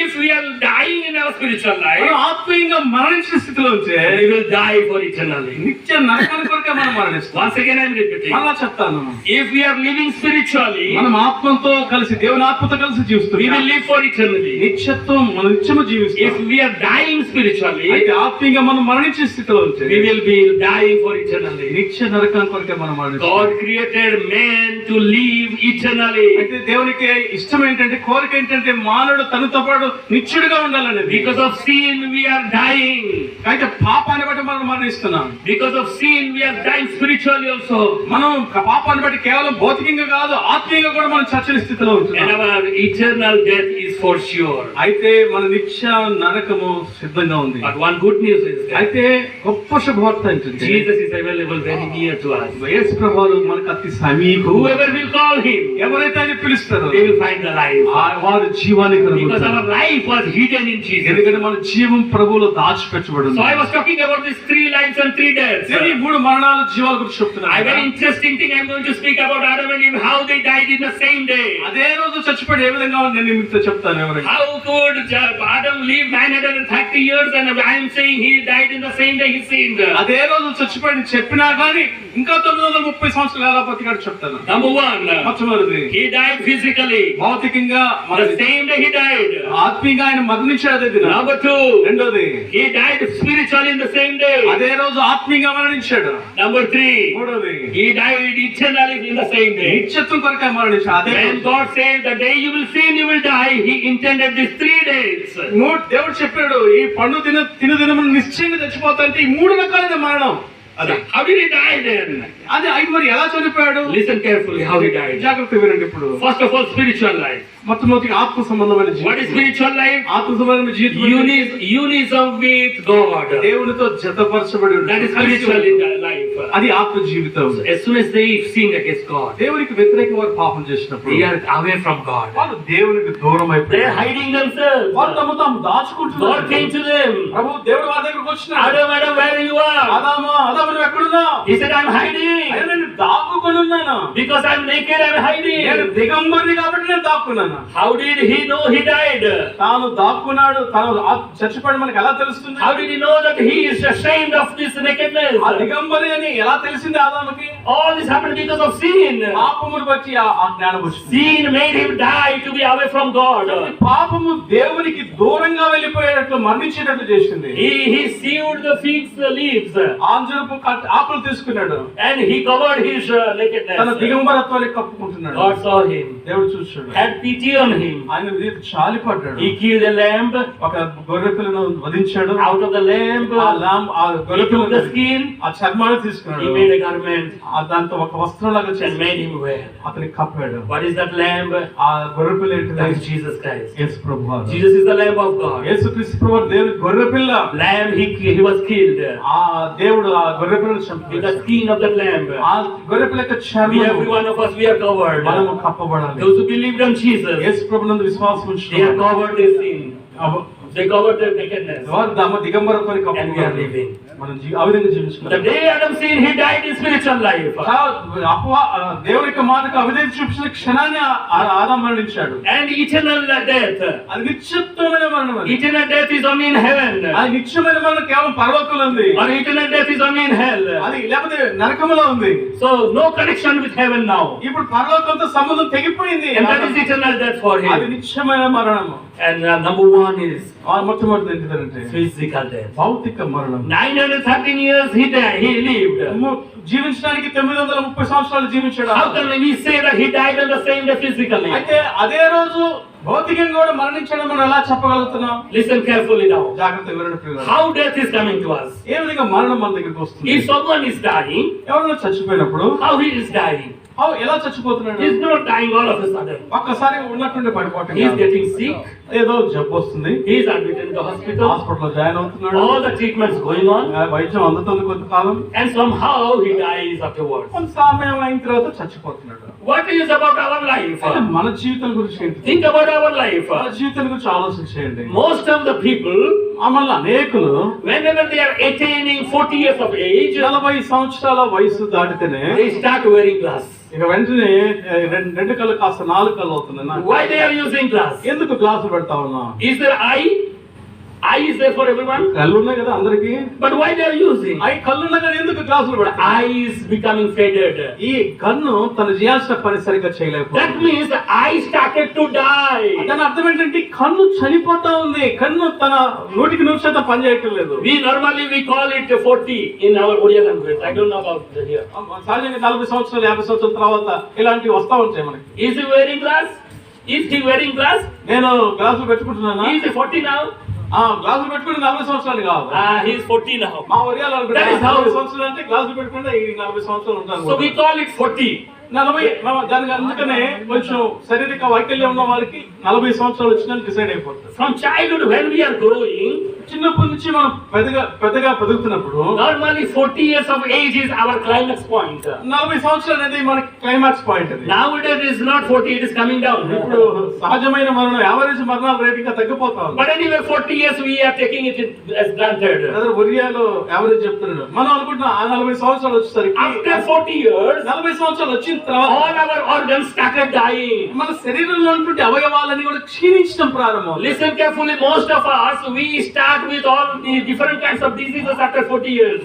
If we are dying in our spiritual life, మనం ఆత్మీయంగా మరణించిన స్థితిలో ఉంటే, we will die for eternally. నిత్య నరకానికి కొరకే మనం మరణిస్తాం. Once again I am repeating. అలా చెప్తాను. If we are living spiritually, మనం ఆత్మతో కలిసి, దేవుని ఆత్మతో కలిసి జీవిస్తాం. we will live for eternity. నిత్యత్వం మనం నిత్యము జీవిస్తాం. If we are dying spiritually, అయితే ఆత్మీయంగా మనం మరణించే స్థితిలో ఉంటే, we will be dying for eternally. నిత్య నరకానికి కొరకే మనం మరణిస్తాం. God created man to live eternally. అయితే దేవునికి ఇష్టం ఏంటంటే, కోరిక ఏంటంటే, మానవుడు తనతో పాటు నిత్యుడిగా ఉండాలనేది. Because of sin we are dying. అయితే పాపాన్ని బట్టి మనం మరణిస్తున్నాం. Because of sin we are dying spiritually also. మనం పాపాన్ని బట్టి కేవలం భౌతికంగా కాదు, ఆత్మీయంగా కూడా మనం చచ్చని స్థితిలో And ఉంటున్నాం. our eternal death is for sure. అయితే మన నిత్య నరకము సిద్ధంగా ఉంది. But one good news is that అయితే గొప్ప శుభవార్త ఏంటంటే, Jesus is available very near to us. యేసు ప్రభువు మనకు అతి సమీపం. Whoever will call him, ఎవరైతే ఆయన పిలుస్తారో they will find the life. వారు జీవాన్ని Because కలుగుతారు. our life was hidden in Jesus. ఎందుకంటే మన జీవం ప్రభువులో దాచిపెట్టబడింది. So I was talking about these 3 lives and 3 deaths. నేను ఈ 3 మరణాలు జీవాల గురించి చెప్తున్నాను. A very interesting thing I'm going to speak about Adam and Eve, how they died in the same day. అదే రోజు చచ్చిపోయి ఏ విధంగా నేను మీతో చెప్తాను. ఎవరైనా How could Adam live 930 years and I am saying he died in the same day he sinned? అదే రోజు చచ్చిపోయి చెప్పినా కానీ ఇంకా 930 సంవత్సరాలు ఎలా బతికాడు చెప్తాను. Number 1, మొట్టమొదటిది, he died physically. భౌతికంగా The same day he died. ఆత్మీయంగా ఆయన మరణించాడు అదే దినం. Number 2, రెండోది, he died spiritually in the same day. అదే రోజు ఆత్మీయంగా మరణించాడు. Number 3, మూడోది, he died eternally in the same day. నిత్యత్వం కొరకే మరణించాడు. అదే When రోజు. God said the day you will sin you will die, he intended these 3 days. దేవుడు చెప్పాడు, ఈ పండు తిను దినము నిశ్చయంగా చచ్చిపోతా అంటే ఈ 3 రకాలైన మరణం. అదే How did he die then? అది మరి ఎలా చనిపోయాడు? Listen carefully how he died. జాగ్రత్త వినండి. ఇప్పుడు First of all, spiritual life. మొట్టమొదటి ఆత్మ సంబంధమైన What is జీవితం. spiritual life? ఆత్మ సంబంధమైన జీవితం Unism with God. దేవునితో జతపరచబడి That is spiritual in life. అది ఆత్మ జీవితం. As soon as they sin against God, దేవునికి వ్యతిరేకంగా వారు పాపం చేసినప్పుడు they are away from God. వాళ్ళు దేవునికి దూరం They are అయిపోయారు. hiding themselves. వాళ్ళు తమ తాము God దాచుకుంటున్నారు. came to them. ప్రభు దేవుడు వారి దగ్గరికి వచ్చినాడు. Adam, where you are? ఆదాము నువ్వు ఎక్కడున్నావు? He said, I'm hiding. అయ్యా, నేను దాక్కుని ఉన్నాను. Because I'm naked, I'm hiding. నేను దిగంబరిని కాబట్టి నేను దాక్కున్నాను. How did he know he died? తాను దాక్కున్నాడు, తాను చచ్చిపోయాడు మనకు ఎలా తెలుస్తుంది? How did he know that he is ashamed of this nakedness? ఆ దిగంబరి అని ఎలా తెలిసింది ఆదాముకి? All this happened because of sin. పాపమును బట్టి ఆ జ్ఞానం వచ్చింది. Sin made him die to be away from God. పాపము దేవునికి దూరంగా వెళ్ళిపోయేటట్లు మరణించేటట్లు చేసింది. He sewed the fig leaves ఆంజరపు ఆకులు తీసుకున్నాడు. and he covered his తన nakedness. దిగంబరత్వాన్ని కప్పుకుంటున్నాడు. God saw him, దేవుడు చూశాడు, had pity on him. ఆయన చాలిపడ్డాడు. He killed a lamb. ఒక గొర్రె పిల్లను వధించాడు. Out of the lamb, ఆ గొర్రె he took the పిల్లను skin. ఆ చర్మాన్ని తీసుకున్నాడు. He made a garment దాంతో ఒక వస్త్రంలాగా and చేసి made him wear. అతనికి కప్పాడు. What is that lamb? ఆ గొర్రె పిల్ల That is ఏంటిది? Jesus Christ. యేసు ప్రభువారు. Jesus is the lamb of God. యేసుక్రీస్తు ప్రభువారు దేవుని గొర్రె పిల్ల. Lamb, he was killed. ఆ దేవుడు ఆ గొర్రె పిల్లను With చంపాడు. the skin of that lamb, ఆ గొర్రె పిల్ల యొక్క every చర్మము one of us, we are covered. మనము కప్పబడాలి. Those who believed on Jesus, యేసు ప్రభునందు విశ్వాసం they are ఉంచుతారు. covered their sin. They covered their nakedness. వారు తమ దిగంబరత్వాన్ని And we are కప్పుకున్నారు. living. మనం ఆ విధంగా The జీవించుకున్నాం. day Adam sinned, he died in spiritual life. దేవుని యొక్క మాటకు అవిధేయత చూపించిన క్షణాన్ని ఆదాము మరణించాడు. And eternal death. అది నిత్యత్వమైన మరణం. అది Eternal death is only in heaven. అది నిత్యమైన మరణం కేవలం పరలోకంలో ఉంది. Or eternal death is only in hell. అది లేకపోతే నరకములో ఉంది. So no connection with heaven now. ఇప్పుడు పరలోకంతో సంబంధం తెగిపోయింది. And that is eternal death for అది him. నిత్యమైన మరణము. And number 1 is మొట్టమొదటి ఏంటిదంటే physical death. భౌతిక మరణం. 913 years he lived. జీవించడానికి 930 సంవత్సరాలు జీవించాడు. How can we say that he died on the same day physically? అయితే అదే రోజు భౌతికంగా కూడా మరణించడం మనం ఎలా చెప్పగలుగుతున్నాం? Listen carefully now. జాగ్రత్తగా వినండి ప్రియులారా. How death is coming to us? ఏ విధంగా మరణం మన దగ్గరికి వస్తుంది? If someone is dying, ఎవరైనా చచ్చిపోయినప్పుడు how he is dying? ఎలా చచ్చిపోతున్నాడు? He is not dying all of a sudden. ఒక్కసారి ఉన్నట్టుండి పడిపోవటం He is కాదు. getting sick. ఏదో జబ్బు వస్తుంది, He is admitted in the hospital. హాస్పిటల్లో జాయిన్ అవుతున్నాడు, All the treatments going on, వైద్యం అందుతుంది కొంతకాలం, and somehow he dies afterwards. కొంత సమయం అయిన తర్వాత చచ్చిపోతున్నాడు. What is about our life? మన జీవితం గురించి ఏంటి? Think about our life. మన జీవితం గురించి ఆలోచించేయండి. Most of the people, మళ్ళీ అనేకులు whenever they are attaining 40 years of age, 40 సంవత్సరాల వయసు దాటితేనే they start wearing glass. ఇక వెంటనే రెండు కళ్ళు కాస్త 4 కళ్ళు అవుతున్నాయి. Why they are using glass? ఎందుకు గ్లాసులు పెడతా ఉన్నా? Is there eye? Eye is there for everyone. కళ్ళు ఉన్నాయి కదా అందరికి. But why they are using? కళ్ళు ఉన్నా కానీ ఎందుకు గ్లాసులు పెడతా? Eye is becoming faded. ఈ కన్ను తను చేయాల్సిన పని సరిగ్గా చేయలేకపోతుంది. That means the eye started to die. దాని అర్థం ఏంటంటే కన్ను చనిపోతా ఉంది. కన్ను తన 100% పని చేయటం లేదు. We normally call it 40 in our Odia language. I don't know about here. సహజంగా 40 సంవత్సరాలు 50 సంవత్సరాల తర్వాత ఇలాంటివి వస్తా ఉంటాయి మనకి. Is he wearing glass? Is he wearing glass? నేను గ్లాసులు పెట్టుకుంటున్నానా? He is 40 now. గ్లాసులు పెట్టుకుంటే 40 సంవత్సరాలు కాదు. He is 40 now. మా ఒరియాలో That is how 40 సంవత్సరాలు అంటే గ్లాసులు పెట్టుకుంటే ఈ 40 సంవత్సరాలు ఉంటాను. So we call it 40. 40 దానికి అందుకనే కొంచెం శారీరక వైకల్యం ఉన్న వారికి 40 సంవత్సరాలు వచ్చిందని డిసైడ్ అయిపోతుంది. From childhood when we are growing, చిన్నప్పటి నుంచి మనం పెద్దగా పెరుగుతున్నప్పుడు normally 40 years of age is our climax point. 40 సంవత్సరాలు అనేది మనకి క్లైమాక్స్ పాయింట్ అది. Nowadays it is not 40, it is coming down. ఇప్పుడు సహజమైన మరణం యావరేజ్ మరణాల రేట్ ఇంకా తగ్గిపోతా ఉంది. But anyway 40 years we are taking it as granted. ఒరియాలో యావరేజ్ చెప్తున్నాడు. మనం అనుకుంటున్నాం 40 సంవత్సరాలు వచ్చేసరికి After 40 years 40 సంవత్సరాలు వచ్చిన తర్వాత all our organs started dying. మన శరీరంలో ఉన్నటువంటి అవయవాలన్నీ కూడా క్షీణించడం ప్రారంభం. Listen carefully, most of us we start with all the different kinds of diseases after 40 years.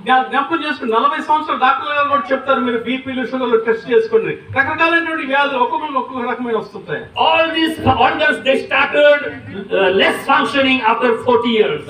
జ్ఞాపకం చేసుకుని 40 సంవత్సరాలు డాక్టర్ గారు కూడా చెప్తారు మీరు బీపీలు షుగర్లు టెస్ట్ చేసుకోండి. రకరకాలైనటువంటి వ్యాధులు ఒక్కొక్క రకమైన వస్తుంటాయి. All these organs they started less functioning after 40 years.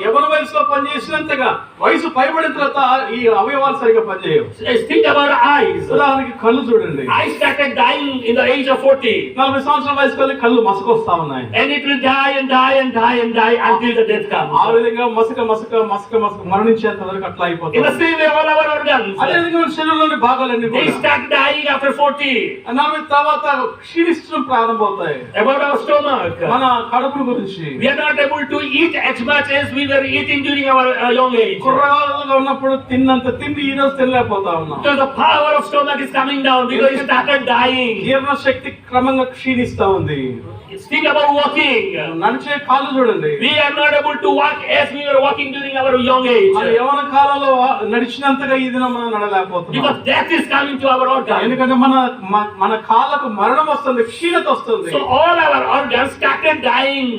యవన వయసులో పనిచేసినంతగా వయసు పైబడిన తర్వాత ఈ అవయవాలు సరిగా పనిచేయవు. Think about eyes. ఉదాహరణకి కళ్ళు చూడండి. Eyes started dying in the age of 40. 40 సంవత్సరాల వయసులో కళ్ళు మసకొస్తా ఉన్నాయి. And it will die and die and die and die until the death comes. ఆ విధంగా మసక మరణించేంత వరకు అట్లా అయిపోతుంది. In the same way all our organs, అదే విధంగా మన శరీరంలోని భాగాలన్నీ they కూడా start dying after 40. 40 తర్వాత క్షీణించడం ప్రారంభమవుతాయి. About our stomach, మన కడుపు గురించి we are not able to eat as much as we were eating during our young age. కుర్రగాళ్ళలో ఉన్నప్పుడు తిన్నంత తిండి ఈ రోజు తినలేకపోతా ఉన్నాం. Because the power of stomach is coming down because it started dying. జీర్ణ శక్తి క్రమంగా క్షీణిస్తా ఉంది. Think about walking. నడిచే కాళ్ళు చూడండి. We are not able to walk as we were walking during our young age. అది యవ్వన కాలంలో నడిచినంతగా ఈ దినం మనం నడలేకపోతున్నాం. Because death is coming to our organs. ఎందుకంటే మన కాళ్ళకు మరణం వస్తుంది, క్షీణత వస్తుంది. So all our organs started dying.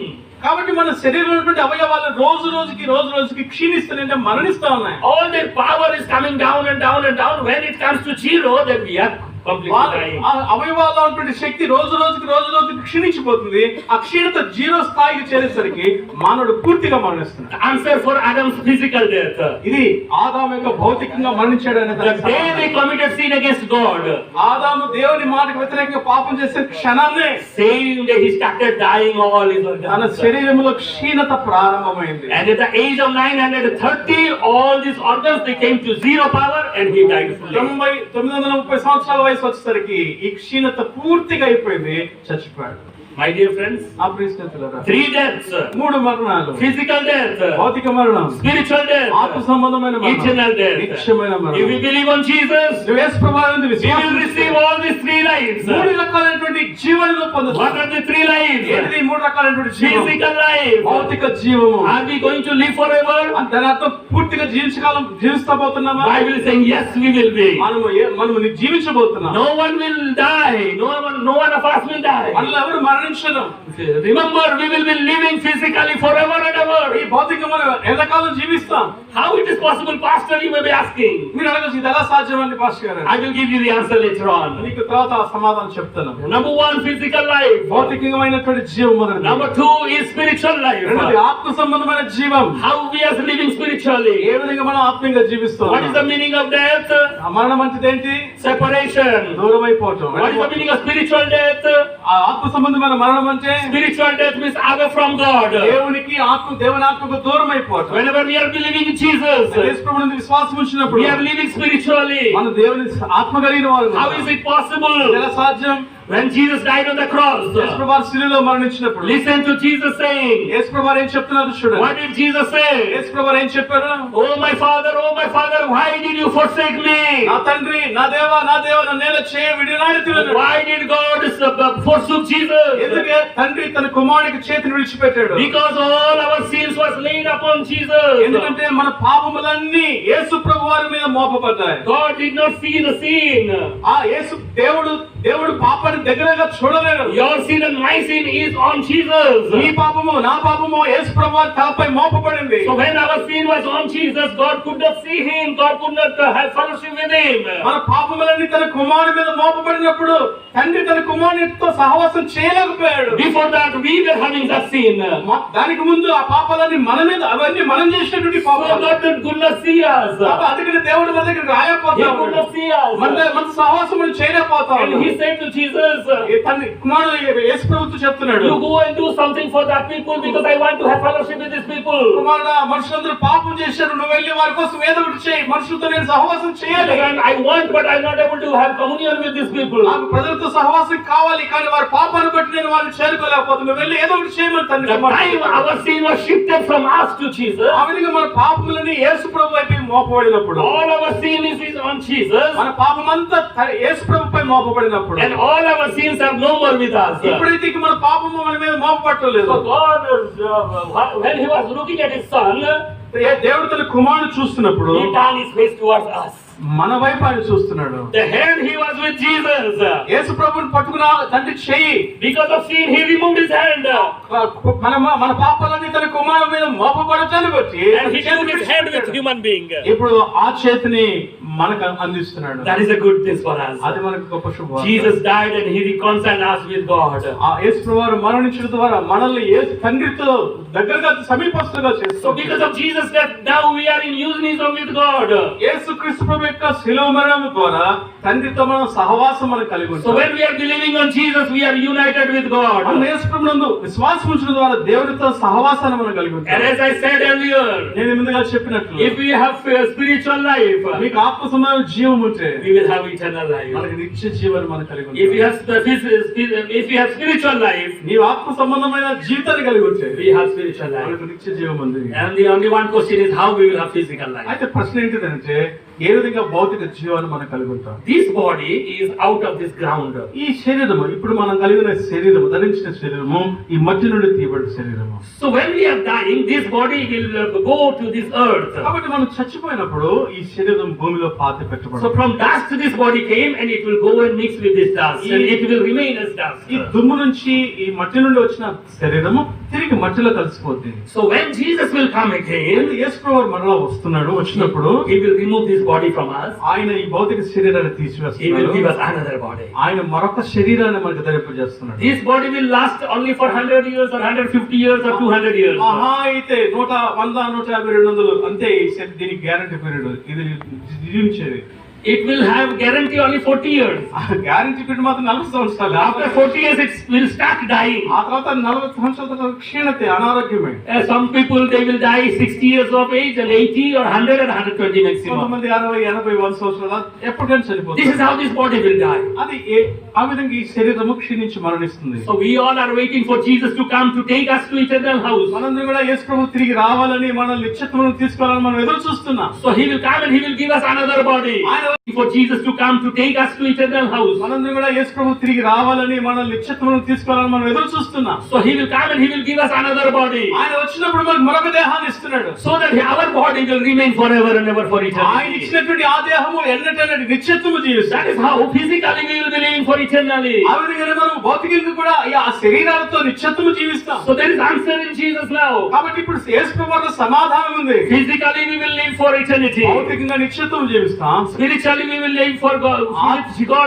కాబట్టి మన శరీరంలో ఉన్నటువంటి అవయవాలు రోజు రోజుకి క్షీణిస్తాయంటే మరణిస్తా ఉన్నాయి. All their power is coming down and down and down. When it comes to zero, then we are completely dying. అవయవాల్లో ఉన్నటువంటి శక్తి రోజు రోజుకి క్షీణించిపోతుంది. ఆ క్షీణత 0 స్థాయికి చేరేసరికి మానవుడు పూర్తిగా మరణిస్తున్నాడు. Answer for Adam's physical death. ఇది ఆదాము యొక్క భౌతికంగా మరణించాడు అనే The day they committed sin against God, ఆదాము దేవుని మాటకు వ్యతిరేకంగా పాపం చేసే క్షణాన్నే same day he started dying all his తన organs. శరీరంలో క్షీణత ప్రారంభమైంది. And at the age of 930, all these organs they came to zero power and he died fully. 930 సంవత్సరాల వయసు వచ్చేసరికి ఈ క్షీణత పూర్తిగా అయిపోయింది, చచ్చిపోయాడు. My dear friends, ఆ ప్రియ స్నేహితులారా, 3 deaths: 3 మరణాలు. physical death, భౌతిక మరణం, spiritual death, ఆత్మ సంబంధమైన మరణం, eternal death. నిత్యమైన మరణం. If we believe on Jesus, యేసు ప్రభువునందు we విశ్వాసం will receive all these 3 lives. 3 రకాలైనటువంటి జీవనను పొందుతాం. What are the 3 lives? ఏంటిది 3 రకాలైనటువంటి జీవం? Physical life. భౌతిక జీవము. Are we going to live forever? దాని అర్థం పూర్తిగా జీవిస్తా పోతున్నామా? Bible is saying yes, we will be. మనము జీవించబోతున్నాం. No one will die. No one of us will die. మనలో ఎవరు మరణించరు. Remember, we will be living physically forever and ever. ఈ భౌతిక మనం ఎంతకాలం జీవిస్తాం? How it is possible, Pastor? You may be asking. మీరు అడగచ్చు, ఇది ఎలా సాధ్యమండి పాస్టర్ గారు? I will give you the answer later on. నీకు తర్వాత సమాధానం చెప్తాను. Number 1, physical life. భౌతికమైనటువంటి జీవం మొదలు. Number 2 is spiritual life. రెండోది ఆత్మ సంబంధమైన జీవం. How we are living spiritually. ఏ విధంగా మనం ఆత్మీయంగా జీవిస్తాం? What is the meaning of death? మరణం అంటే ఏంటి? Separation. దూరం అయిపోవటం. What is the meaning of spiritual death? ఆత్మ సంబంధమైన మరణం అంటే Spiritual death means away from God. దేవుని ఆత్మకు దూరం అయిపోవటం. Whenever we are believing in Jesus, యేసు ప్రభువునందు విశ్వాసం ఉంచినప్పుడు we are living spiritually. మన దేవుని ఆత్మ కలిగిన వారు. How is it possible? ఎలా సాధ్యం? When Jesus died on the cross, యేసుప్రభు శిలువలో మరణించినప్పుడు listen to Jesus saying. యేసుప్రభు ఏం చెప్తున్నారు చూడండి. What did Jesus say? యేసుప్రభు ఏం చెప్పారు? Oh my Father, why did you forsake me? నా తండ్రి, నా దేవా నన్ను నేల చేయ విడినాడితివెను. Why did God forsook Jesus? ఎందుకే తండ్రి తన కుమారునికి చేతిని విడిచిపెట్టాడు? Because all our sins was laid upon Jesus. ఎందుకంటే మన పాపములన్నీ యేసుప్రభు వారి మీద మోపబడ్డాయి. God did not see the sin. దేవుడు పాపాన్ని దగ్గరగా చూడలేడు. Your sin and my sin is on Jesus. నీ పాపము నా పాపము యేసుప్రభు వారి తలపై మోపబడింది. So when our sin was on Jesus, God could not see him. God could not have fellowship with him. మన పాపములన్నీ తన కుమారుని మీద మోపబడినప్పుడు తండ్రి తన కుమారునితో సహవాసం చేయలేకపోయాడు. Before that we were having that sin. దానికి ముందు ఆ పాపాలన్నీ మన మీద, అవన్నీ మనం చేసినటువంటి So పాపాలు. God could not see us. అందుకని దేవుడు మన దగ్గర He రాయకపోతాడు. could not see us. మన సహవాసం మనం చేయలేకపోతాం. And he said to Jesus, తన కుమారుడు యేసుప్రభుతో చెప్తున్నాడు, you go and do something for that people because I want to have fellowship with these people. కుమారుడా, మనుషులందరూ పాపం చేశారు, నువ్వు వెళ్ళి వారి కోసం ఏదో ఒకటి చేయి, మనుషులతో నేను సహవాసం చేయాలి. And I want, but I'm not able to have communion with these people. నాకు ప్రజలతో సహవాసం కావాలి, కానీ వారి పాపాన్ని బట్టి నేను వారిని చేరుకోలేకపోతున్నాను. నువ్వు వెళ్ళి ఏదో ఒకటి చేయమని తండ్రి. The time our sin was shifted from us to Jesus, ఆ విధంగా మన పాపములని యేసుప్రభు వైపు మోపబడినప్పుడు, all our sin is on Jesus, మన పాపమంతా యేసుప్రభుపై మోపబడినప్పుడు, and all our sins are no more with us. ఇప్పుడైతే మన పాపము మన మీద మోపబట్టలేదు. So God, when he was looking at his son, దేవుడు తన కుమారుడు చూస్తున్నప్పుడు he turned his face towards us. మన వైపు ఆయన చూస్తున్నాడు. The hand he was with Jesus. యేసుప్రభుని పట్టుకున్న తండ్రి చెయ్యి, Because of sin, he removed his hand. మన పాపాలన్నీ తన కుమారుడు మీద మోపబడటాన్ని బట్టి And he took his hand with human being. ఇప్పుడు ఆ చేతిని మనకు అందిస్తున్నాడు. That is a good thing for us. అది మనకు గొప్ప శుభవార్త. Jesus died and he reconciled us with God. ఆ యేసుప్రభు వారు మరణించడం ద్వారా మనల్ని తండ్రితో దగ్గరగా సమీపస్తులుగా So చేస్తారు. because of Jesus' death, now we are in unison with God. యేసుక్రీస్తు ప్రభు యొక్క శిలువ మరణం ద్వారా తండ్రితో మనం సహవాసం మనం కలిగి So ఉంటాం. when we are believing on Jesus, we are united with God. మనం యేసుప్రభు నందు విశ్వాసం ఉంచడం ద్వారా దేవుడితో సహవాసాన్ని మనం కలిగి ఉంటాం. And as I said earlier, నేను ముందుగా చెప్పినట్లు, if we have spiritual life, మీకు ఆత్మ సంబంధమైన జీవం ఉంటే we will have eternal life. మనకి నిత్య జీవాన్ని మనం కలిగి If ఉంటాం. we have spiritual life, నీవు ఆత్మ సంబంధమైన జీవితాన్ని కలిగి ఉంటే we have spiritual life. మనకు నిత్య జీవం ఉంది. And the only one question is how we will have physical life. అయితే ప్రశ్న ఏంటిదంటే, ఏ విధంగా భౌతిక జీవాన్ని మనం కలిగి ఉంటాం? This body is out of this ground. ఈ శరీరము, ఇప్పుడు మనం కలిగిన శరీరము, ధరించిన శరీరము ఈ మట్టి నుండి తీయబడిన శరీరము. So when we are dying, this body will go to this earth. కాబట్టి మనం చచ్చిపోయినప్పుడు ఈ శరీరం భూమిలో పాతి So పెట్టబడుతుంది. from dust this body came and it will go and mix with this dust and it will remain as dust. ఈ దుమ్ము నుంచి, ఈ మట్టి నుండి వచ్చిన శరీరము తిరిగి మట్టిలో కలిసిపోతుంది. So when Jesus will come again, యేసుప్రభు మరలా వచ్చినప్పుడు he will remove this body from us. ఆయన ఈ భౌతిక శరీరాన్ని He will తీసివేస్తున్నాడు. give us another body. ఆయన మరొక శరీరాన్ని మనకు ధరింపజేస్తున్నాడు. This body will last only for 100 years or 150 years or 200 years. మహా అయితే 100, 150, 200 అంతే దీనికి గ్యారంటీ పీరియడ్. ఇది జీవించేది. It will have guarantee only 40 years. Guarantee period మాత్రం 40 సంవత్సరాలు. After 40 years it will start dying. ఆ తర్వాత 40 సంవత్సరాల క్షీణతే, అనారోగ్యమే. Some people they will die 60 years of age and 80 or 100 and 120 maximum. కొంతమంది 60, 80, 100 సంవత్సరాలు ఎప్పటికైనా This is చనిపోతారు. how this body will die. అది ఆ విధంగా ఈ శరీరము క్షీణించి మరణిస్తుంది. So we all are waiting for Jesus to come to take us to eternal house. మనందరం కూడా యేసు ప్రభువు తిరిగి రావాలని, మనల్ని నిత్యత్వమును తీసుకోవాలని మనం ఎదురు చూస్తున్నాం. So he will come and he will give us another body. For Jesus to come to take us to eternal house. మనందరం కూడా యేసు ప్రభువు తిరిగి రావాలని, మనల్ని నిత్యత్వమును తీసుకోవాలని మనం ఎదురు చూస్తున్నాం. So he will come and he will give us another body. ఆయన వచ్చినప్పుడు మనకు మరొక దేహాన్ని ఇస్తున్నాడు. So that our body will remain forever and ever for ఆయన eternity. ఇచ్చినటువంటి ఆ దేహము ఎన్నటెన్నటి నిత్యత్వము జీవిస్తుంది. That is how physically we will be living for eternally. ఆ విధంగా మనం భౌతికంగా కూడా ఆ శరీరాలతో నిత్యత్వము జీవిస్తాం. So there is answer in Jesus now. కాబట్టి ఇప్పుడు యేసు ప్రభువులో సమాధానం ఉంది. Physically we will live for eternity. భౌతికంగా నిత్యత్వం జీవిస్తాం. Spiritually we will live for God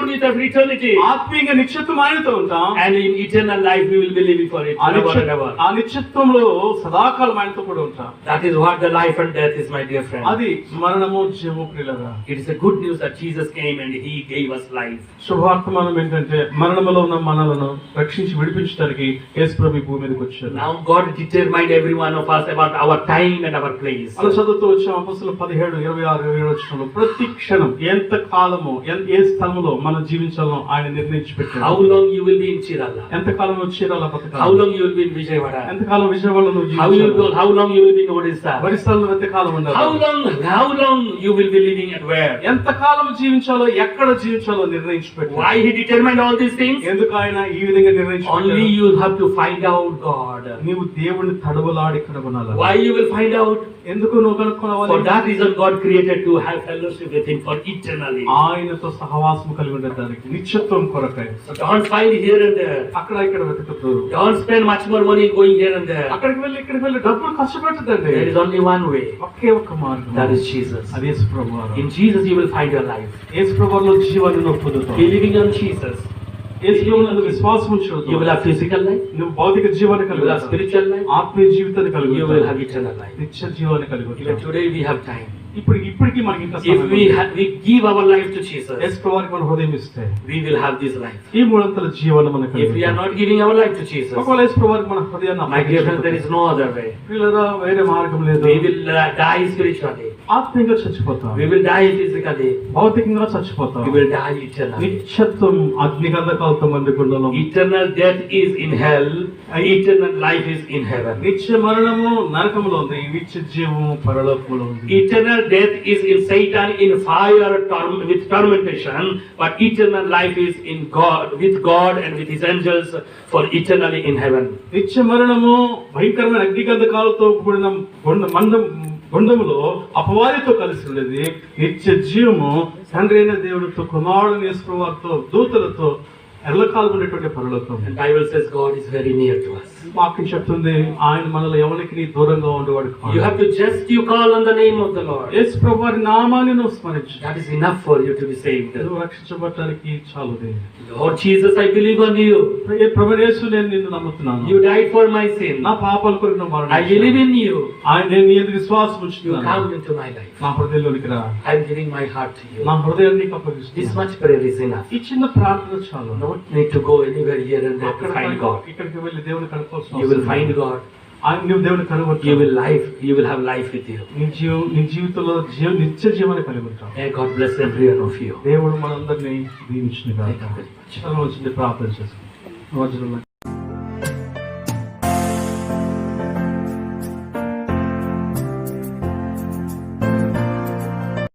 with eternity. ఆత్మీయంగా నిత్యత్వం ఆయనతో ఉంటాం. And in eternal life we will be living for it forever and ever. ఆ నిత్యత్వంలో సదాకాలం ఆయనతో కూడా ఉంటాం. That is what the life and death is, my dear friend. అది మరణము జీవము ప్రియులారా. It is a good news that Jesus came and he gave us life. శుభవర్తమానం ఏంటంటే మరణములో ఉన్న మనలను రక్షించి విడిపించడానికి యేసు ప్రభు భూమి మీదకి వచ్చారు. Now God determined every one of us about our time and our place. అలా చదువుతూ వచ్చాం అపొస్తలుల 17, 26, 27 వచనంలో ప్రతి క్షణం ఎంత కాలము ఏ స్థలంలో మనం జీవించాలో ఆయన నిర్ణయించి పెట్టాడు. How long you will be in Chirala? ఎంత కాలం చీరాల బతకాలి? How long you will be in Vijayawada? ఎంత కాలం విజయవాడలో నువ్వు How జీవించాలి? long you will be in Odisha? ఒరిస్సాలో ఎంత కాలం ఉండాలి? How long you will be living at where? ఎంత కాలం జీవించాలో ఎక్కడ జీవించాలో నిర్ణయించి పెట్టాడు. Why he determined all these things? ఎందుకు ఆయన ఈ విధంగా నిర్ణయించి Only పెట్టాడు? you have to find out God. నీవు దేవుని తడవలాడి కనుగొనాలి. Why you will find out? ఎందుకు నువ్వు కనుక్కోవాలి? For that reason God created to have fellowship with him for eternally. ఆయనతో సహవాసం కలిగి ఉండడానికి నిత్యత్వం కొరకై. So don't find here and there. అక్కడ ఇక్కడ వెతుకుతూ Don't spend much more money going here and there. అక్కడికి వెళ్ళి ఇక్కడికి వెళ్ళి డబ్బులు ఖర్చు పెట్టదండి. There is only one way. ఒకే ఒక్క మార్గం. That is Jesus. అది యేసు ప్రభువారు. In Jesus you will find your life. యేసు ప్రభువారిలో జీవాన్ని నువ్వు పొందుతావు. Believing on Jesus, యేసు ప్రభువునందు విశ్వాసం ఉంచు. you will have physical life. నువ్వు భౌతిక జీవాన్ని You కలిగి will have ఉంటావు. spiritual life. ఆత్మీయ జీవితాన్ని కలిగి You will ఉంటావు. have eternal life. నిత్య జీవాన్ని కలిగి Even ఉంటావు. today we have time. ఇప్పటికి మనకి ఇంకా If సమయం we ఉంది. we give our life to Jesus, యేసు ప్రభువారికి మన హృదయం ఇస్తే we will have this life. ఈ మూడంతల జీవనం మనకు If we are not giving our life to Jesus, ఒకవేళ యేసు ప్రభువారికి మన హృదయాన్ని my dear friends, there is no other way. పిల్లరా వేరే మార్గం లేదు. We will die spiritually. ఆత్మీయంగా చచ్చిపోతాం. We will die physically. భౌతికంగా చచ్చిపోతాం. We will die eternally. నిత్యత్వం అగ్నిగంధకాలతో మండి గుండెలో. Eternal death is in hell. Eternal life is in heaven. నిత్య మరణము నరకములో ఉంది. నిత్య జీవము పరలోకములో ఉంది. Eternal death is in Satan in fire with tormentation, but eternal life is in God, with God and with his angels for eternally in heaven. నిత్య మరణము భయంకరమైన అగ్నిగంధకాలతో కూడిన గుండములో అపవాదితో కలిసి ఉండేది. నిత్య జీవము తండ్రి అయిన దేవుడితో కుమారుడు యేసు ప్రభువారితో దూతలతో ఎల్లకాలం ఉండేటువంటి పరలోకం. And Bible says God is very near to us. వాక్యం చెప్తుంది ఆయన మనలో ఎవరికి దూరంగా ఉండేవాడు కాదు. You have to just call on the name of the Lord. యేసు ప్రభువారి నామాన్ని నువ్వు స్మరించు. That is enough for you to be saved. నువ్వు రక్షించబడటానికి చాలుదే. Lord Jesus, I believe on you. ప్రభువైన యేసు నేను నిన్ను నమ్ముతున్నాను. You died for my sin. నా పాపాల కొరకు నువ్వు మరణించావు. I believe in you. నేను నీ యందు విశ్వాసం You ఉంచుతున్నాను. come into my life. నా హృదయంలోనికి రా. I am giving my heart to you. నా హృదయాన్ని నీకు This అప్పగిస్తున్నాను. much prayer is enough. ఈ చిన్న ప్రార్థన చాలు. No need to go anywhere here and there to find God. ఇక్కడికి వెళ్ళి దేవుని కనుక్కోవాల్సిన You will find God. నువ్వు దేవుని కనుగొంటావు. You will have life with you. నీ జీవితంలో నిత్య జీవాన్ని కలిగి ఉంటావు. May God bless every one of you. దేవుడు మనందరినీ దీవించును గాక. Thank you very much. చాలా వచ్చింది ప్రార్థన చేసుకుంటాం.